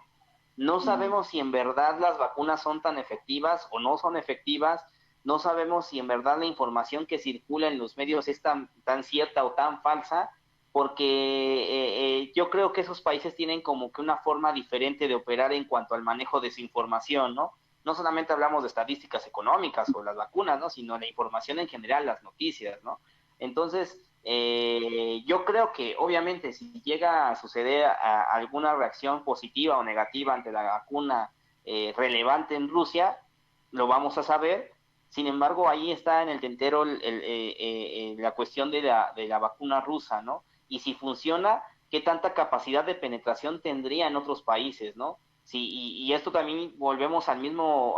No sabemos si en verdad las vacunas son tan efectivas o no son efectivas, no sabemos si en verdad la información que circula en los medios es tan cierta o tan falsa, porque yo creo que esos países tienen como que una forma diferente de operar en cuanto al manejo de su información, ¿no? No solamente hablamos de estadísticas económicas o las vacunas, ¿no? Sino la información en general, las noticias, ¿no? Entonces, yo creo que obviamente si llega a suceder alguna reacción positiva o negativa ante la vacuna relevante en Rusia, lo vamos a saber. Sin embargo, ahí está en el tintero la cuestión de la vacuna rusa, ¿no? Y si funciona, ¿qué tanta capacidad de penetración tendría en otros países, ¿no? Sí, y esto también volvemos al mismo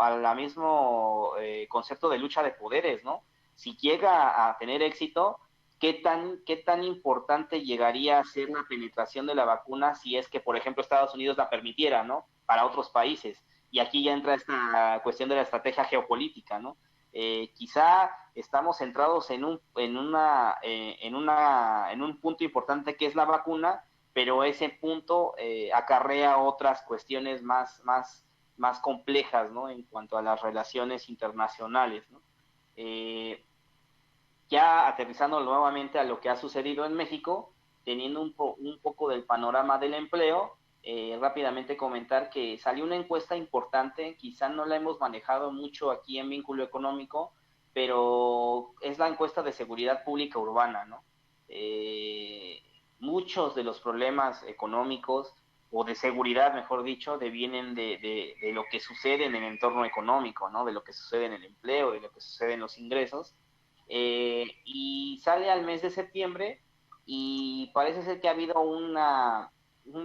concepto de lucha de poderes, ¿no? Si llega a tener éxito, ¿qué tan importante llegaría a ser la penetración de la vacuna si es que, por ejemplo, Estados Unidos la permitiera, ¿no? Para otros países. Y aquí ya entra esta cuestión de la estrategia geopolítica, ¿no? Quizá estamos centrados en un punto importante que es la vacuna, pero ese punto acarrea otras cuestiones más complejas, ¿no? En cuanto a las relaciones internacionales, ¿no? Ya aterrizando nuevamente a lo que ha sucedido en México, teniendo un poco del panorama del empleo, rápidamente comentar que salió una encuesta importante, quizá no la hemos manejado mucho aquí en Vínculo Económico, pero es la encuesta de seguridad pública urbana, ¿no? Muchos de los problemas económicos o de seguridad, mejor dicho, devienen de lo que sucede en el entorno económico, ¿no? De lo que sucede en el empleo, de lo que sucede en los ingresos. Y sale al mes de septiembre y parece ser que ha habido un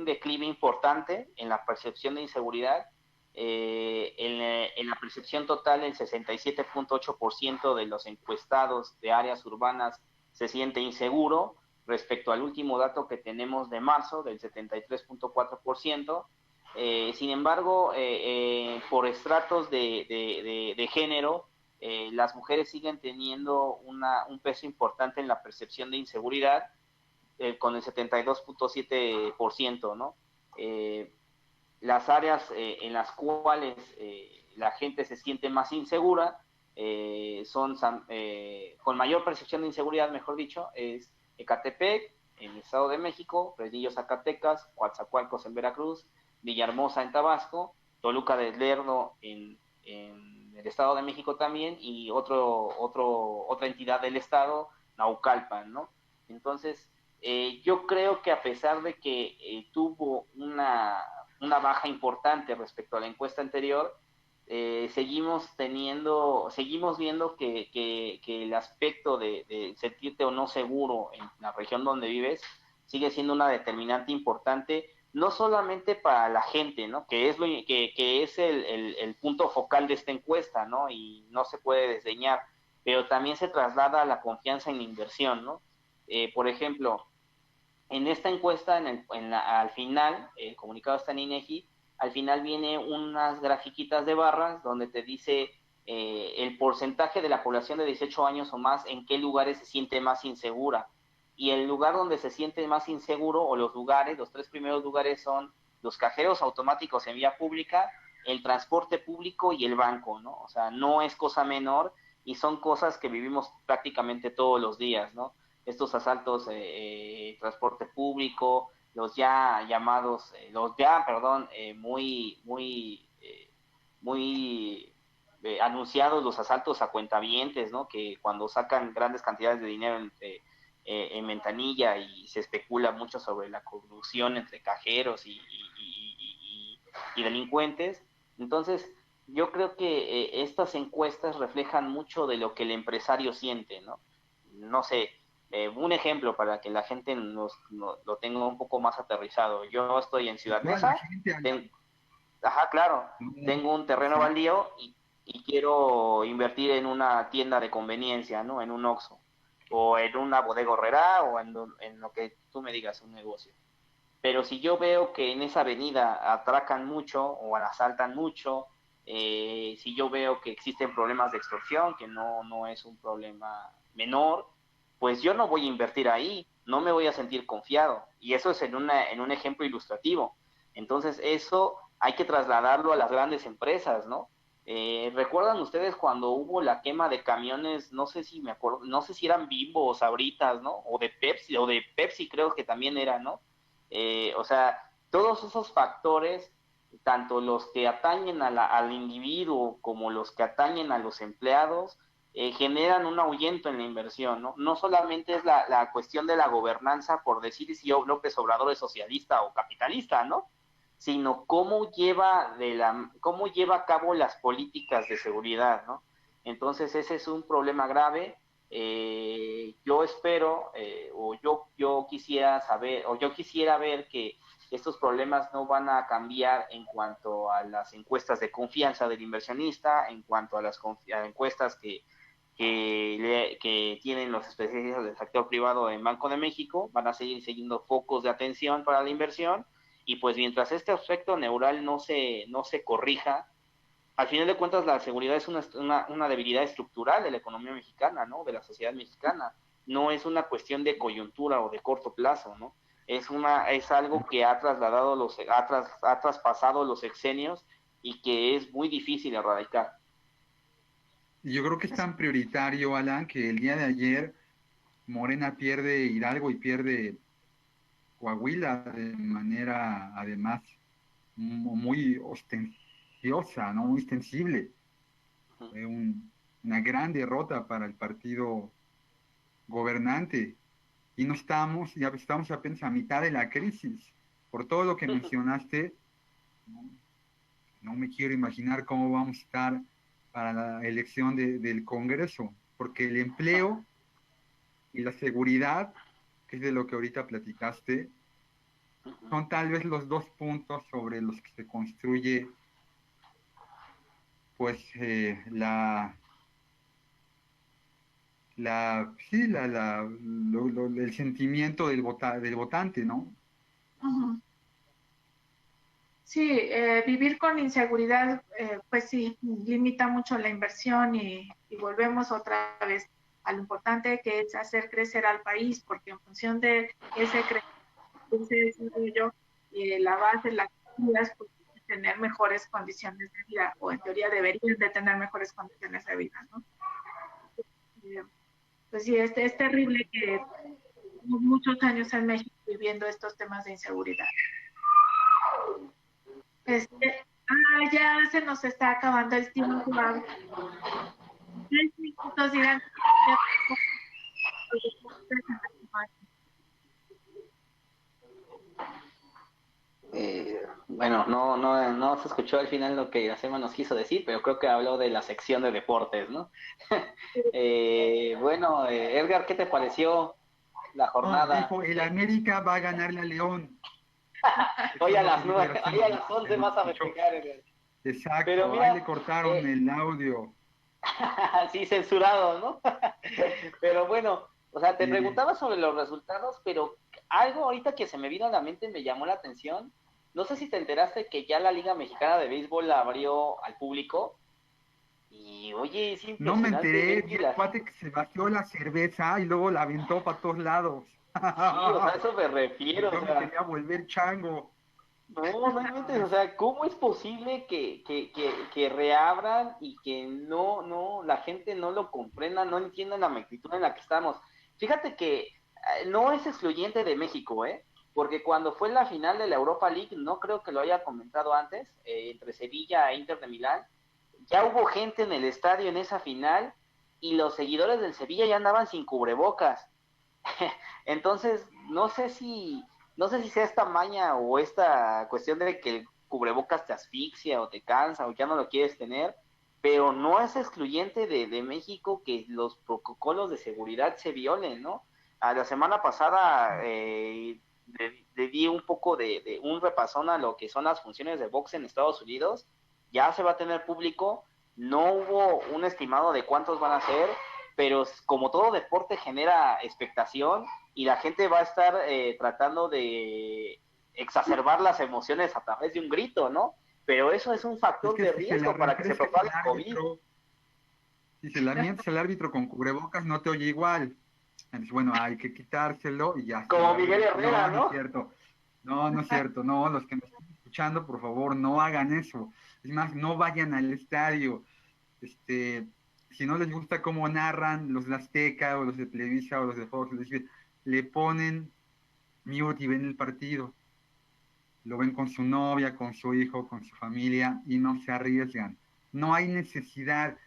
declive importante en la percepción de inseguridad. En la percepción total, el 67.8% de los encuestados de áreas urbanas se siente inseguro respecto al último dato que tenemos de marzo, del 73.4%. Sin embargo, por estratos de género, las mujeres siguen teniendo un peso importante en la percepción de inseguridad, con el 72.7%, ¿no? Las áreas en las cuales la gente se siente más insegura son con mayor percepción de inseguridad, mejor dicho, es Ecatepec, en el Estado de México, Fresnillo, Zacatecas, Coatzacoalcos en Veracruz, Villahermosa en Tabasco, Toluca del Lerdo en el Estado de México también, y otra entidad del Estado, Naucalpan, ¿no? Entonces, yo creo que a pesar de que tuvo una baja importante respecto a la encuesta anterior, seguimos viendo que el aspecto de sentirte o no seguro en la región donde vives sigue siendo una determinante importante, no solamente para la gente, ¿no? Que es el punto focal de esta encuesta, ¿no? Y no se puede desdeñar, pero también se traslada a la confianza en la inversión, ¿no? Por ejemplo, en esta encuesta, al final, el comunicado está en INEGI, al final viene unas grafiquitas de barras donde te dice el porcentaje de la población de 18 años o más en qué lugares se siente más insegura. Y el lugar donde se siente más inseguro, o los 3 primeros lugares son los cajeros automáticos en vía pública, el transporte público y el banco, ¿no? O sea, no es cosa menor y son cosas que vivimos prácticamente todos los días, ¿no? Estos asaltos, transporte público, los ya llamados, los ya, perdón, muy anunciados los asaltos a cuentavientes, ¿no? Que cuando sacan grandes cantidades de dinero en ventanilla y se especula mucho sobre la corrupción entre cajeros y delincuentes. Entonces, yo creo que estas encuestas reflejan mucho de lo que el empresario siente, ¿no? No sé, un ejemplo para que la gente lo tenga un poco más aterrizado. Yo estoy en Ciudad Neza, ajá, claro, tengo un terreno baldío y quiero invertir en una tienda de conveniencia, ¿no? En un Oxxo, o en una bodega horrera, o en lo que tú me digas, un negocio. Pero si yo veo que en esa avenida atracan mucho o asaltan mucho, si yo veo que existen problemas de extorsión, que no es un problema menor, pues yo no voy a invertir ahí, no me voy a sentir confiado. Y eso es en un ejemplo ilustrativo. Entonces eso hay que trasladarlo a las grandes empresas, ¿no? ¿Recuerdan ustedes cuando hubo la quema de camiones? No sé si me acuerdo, no sé si eran Bimbo o Sabritas, ¿no? O de Pepsi creo que también era, ¿no? O sea, todos esos factores, tanto los que atañen al individuo como los que atañen a los empleados, generan un ahuyento en la inversión, ¿no? No solamente es la cuestión de la gobernanza por decir si López Obrador es socialista o capitalista, ¿no? Sino cómo lleva a cabo las políticas de seguridad, ¿no? Entonces ese es un problema grave. Yo espero, yo quisiera saber, o yo quisiera ver que estos problemas no van a cambiar en cuanto a las encuestas de confianza del inversionista, en cuanto a las encuestas que tienen los especialistas del sector privado en Banco de México. Van a seguir siguiendo focos de atención para la inversión, y pues mientras este aspecto neural no se corrija, al final de cuentas la seguridad es una debilidad estructural de la economía mexicana, ¿no? De la sociedad mexicana. No es una cuestión de coyuntura o de corto plazo, ¿no? Es algo que ha traspasado los sexenios y que es muy difícil erradicar. Yo creo que es tan prioritario, Alan, que el día de ayer Morena pierde Hidalgo y pierde Coahuila de manera, además, muy ostenciosa, ¿no? Muy extensible. Fue una gran derrota para el partido gobernante. Y ya estamos apenas a mitad de la crisis. Por todo lo que mencionaste, no me quiero imaginar cómo vamos a estar para la elección del Congreso, porque el empleo y la seguridad, que es de lo que ahorita platicaste, son tal vez los dos puntos sobre los que se construye pues el sentimiento del votante, ¿no? Uh-huh. Sí, vivir con inseguridad, pues sí, limita mucho la inversión y volvemos otra vez a lo importante que es hacer crecer al país, porque en función de ese desarrollo, la base, las culturas, pues, tener mejores condiciones de vida, o en teoría deberían de tener mejores condiciones de vida, ¿no? Pues sí, es terrible que muchos años en México viviendo estos temas de inseguridad. Ya se nos está acabando el tiempo. 3 minutos dirán. Bueno, no se escuchó al final lo que Iracema nos quiso decir, pero creo que habló de la sección de deportes, ¿no? Bueno, Edgar, ¿qué te pareció la jornada? Dijo, el América va a ganarle a León. Hoy a las 11 vas a festejar, Edgar. Exacto, pero mira, ahí le cortaron el audio. Sí, censurado, ¿no? Pero bueno, o sea, te preguntaba sobre los resultados, pero algo ahorita que se me vino a la mente me llamó la atención. No sé si te enteraste que ya la Liga Mexicana de Béisbol la abrió al público. Y oye, es impresionante. No me enteré, vi el cuate que se vació la cerveza y luego la aventó para todos lados. Sí, o sea, a eso me refiero. Yo me quería volver chango. No inventes, o sea, ¿cómo es posible que reabran y que la gente no lo comprenda, no entienda la magnitud en la que estamos? Fíjate que no es excluyente de México, ¿eh? porque cuando fue la final de la Europa League, no creo que lo haya comentado antes, entre Sevilla e Inter de Milán, ya hubo gente en el estadio en esa final y los seguidores del Sevilla ya andaban sin cubrebocas. Entonces, no sé si sea esta maña o esta cuestión de que el cubrebocas te asfixia o te cansa o ya no lo quieres tener, pero no es excluyente de México que los protocolos de seguridad se violen, ¿no? A la semana pasada le di un poco de un repasón a lo que son las funciones de box en Estados Unidos. Ya se va a tener público, no hubo un estimado de cuántos van a ser, pero como todo deporte genera expectación y la gente va a estar tratando de exacerbar las emociones a través de un grito, ¿no? Pero eso es un factor de riesgo para que se propague el COVID. Si se la mientes al árbitro con cubrebocas, no te oye igual. Entonces, bueno, hay que quitárselo y ya. Como Miguel Herrera, ¿no? No es cierto. No es cierto. No, los que me están escuchando, por favor, no hagan eso. Es más, no vayan al estadio. Si no les gusta cómo narran los de Azteca o los de Televisa o los de Fox, le ponen mute y ven el partido. Lo ven con su novia, con su hijo, con su familia y no se arriesgan. No hay necesidad.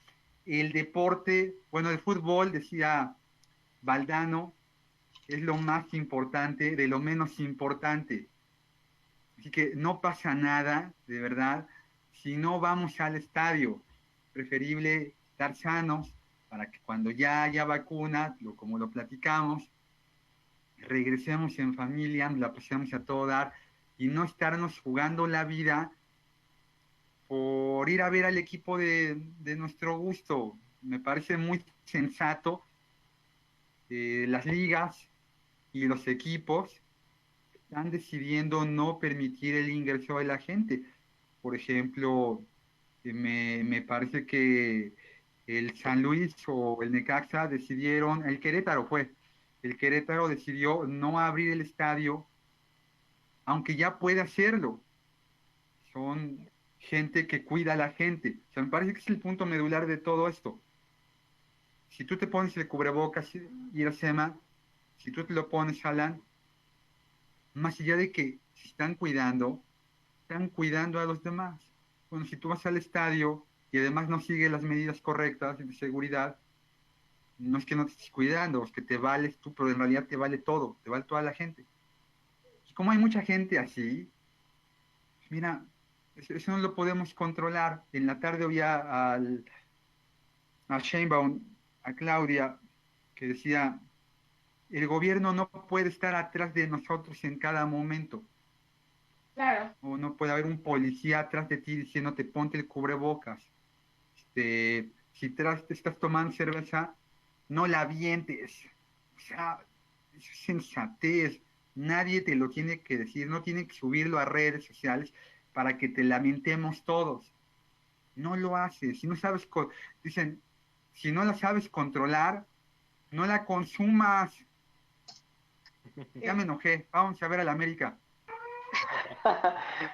El deporte, bueno, el fútbol, decía Valdano, es lo más importante de lo menos importante. Así que no pasa nada, de verdad, si no vamos al estadio. Preferible estar sanos para que cuando ya haya vacuna, como lo platicamos, regresemos en familia, la pasemos a todo dar y no estarnos jugando la vida por ir a ver al equipo de nuestro gusto. Me parece muy sensato. Las ligas y los equipos están decidiendo no permitir el ingreso de la gente. Por ejemplo, me parece que el San Luis o el Necaxa decidieron, el Querétaro decidió no abrir el estadio, aunque ya puede hacerlo. Son gente que cuida a la gente. O sea, me parece que es el punto medular de todo esto. Si tú te pones el cubrebocas, Iracema, si tú te lo pones, Alan, más allá de que se están cuidando a los demás. Bueno, si tú vas al estadio y además no sigues las medidas correctas de seguridad, no es que no te estés cuidando, es que te vales tú, pero en realidad te vale todo, te vale toda la gente. Y como hay mucha gente así, mira, eso no lo podemos controlar. En la tarde oía a Sheinbaum, a Claudia, que decía, el gobierno no puede estar atrás de nosotros en cada momento. Claro. O no puede haber un policía atrás de ti diciéndote ponte el cubrebocas. Si te estás tomando cerveza, no la avientes. O sea, es sensatez. Nadie te lo tiene que decir, no tiene que subirlo a redes sociales para que te lamentemos todos. No lo haces. Si no sabes, dicen, si no la sabes controlar, no la consumas. Ya me enojé. Vamos a ver a la América.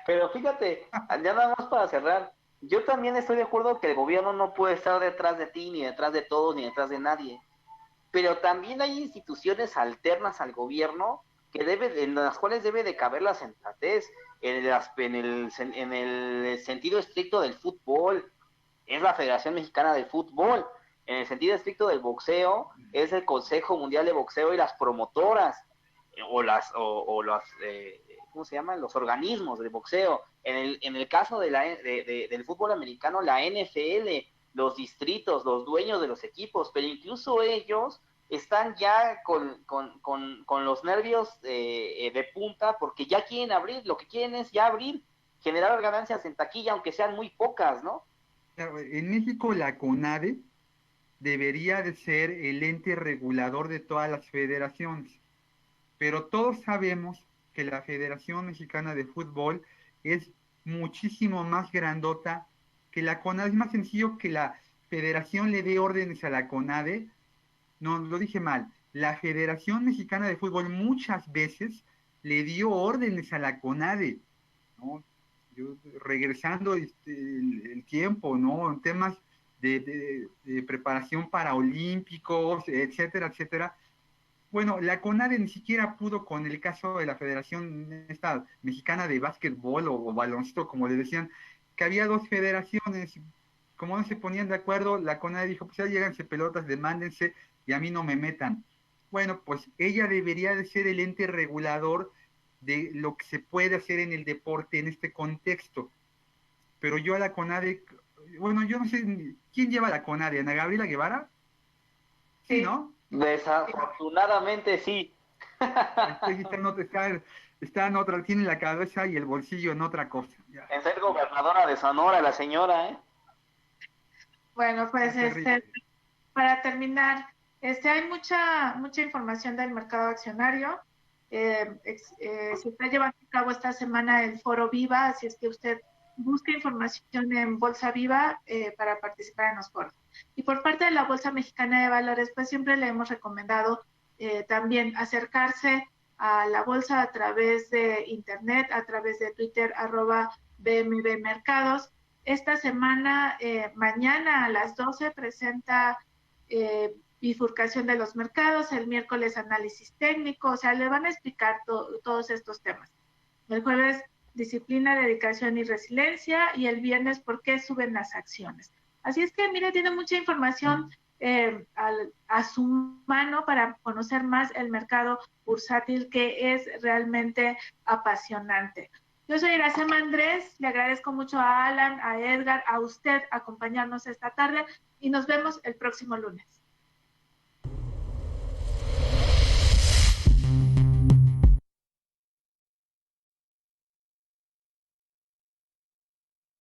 Pero fíjate, ya nada más para cerrar, yo también estoy de acuerdo que el gobierno no puede estar detrás de ti, ni detrás de todos, ni detrás de nadie. Pero también hay instituciones alternas al gobierno en las cuales debe de caber la sensatez, en el sentido estricto del fútbol, es la Federación Mexicana del Fútbol. En el sentido estricto del boxeo, es el Consejo Mundial de Boxeo y las promotoras, ¿cómo se llaman? Los organismos de boxeo. En el caso del fútbol americano, la NFL, los distritos, los dueños de los equipos, pero incluso ellos están ya con los nervios de punta porque ya quieren abrir, lo que quieren es ya abrir, generar ganancias en taquilla, aunque sean muy pocas, ¿no? En México la CONADE debería de ser el ente regulador de todas las federaciones, pero todos sabemos que la Federación Mexicana de Fútbol es muchísimo más grandota que la CONADE. Es más sencillo que la federación le dé órdenes a la CONADE. No, lo dije mal. La Federación Mexicana de Fútbol muchas veces le dio órdenes a la CONADE, ¿no? Regresando el tiempo, ¿no? En temas de preparación para olímpicos, etcétera, etcétera. Bueno, la CONADE ni siquiera pudo con el caso de la Federación esta mexicana de básquetbol o baloncesto, como le decían, que había dos federaciones, como no se ponían de acuerdo, la CONADE dijo, pues ya lléganse pelotas, demándense y a mí no me metan. Bueno, pues ella debería de ser el ente regulador de lo que se puede hacer en el deporte en este contexto. Pero yo a la CONADE, bueno, yo no sé, ¿quién lleva la CONADE? ¿Ana Gabriela Guevara? Sí, Sí. ¿no? Desafortunadamente sí. Está en otra, tiene la cabeza y el bolsillo en otra cosa. Ya, En ser gobernadora de Sonora, la señora, ¿eh? Bueno, pues terrible. para terminar, hay mucha información del mercado accionario. Se está llevando a cabo esta semana el Foro Viva, así es que usted busque información en Bolsa Viva para participar en los foros. Y por parte de la Bolsa Mexicana de Valores, pues siempre le hemos recomendado también acercarse a la bolsa a través de internet, a través de Twitter, @BMB Mercados. Esta semana, mañana a las 12, presenta bifurcación de los mercados, el miércoles análisis técnico, o sea, le van a explicar todos estos temas. El jueves, disciplina, dedicación y resiliencia, y el viernes, por qué suben las acciones. Así es que, mire, tiene mucha información a su mano para conocer más el mercado bursátil, que es realmente apasionante. Yo soy Iracema Andrés, le agradezco mucho a Alan, a Edgar, a usted acompañarnos esta tarde y nos vemos el próximo lunes.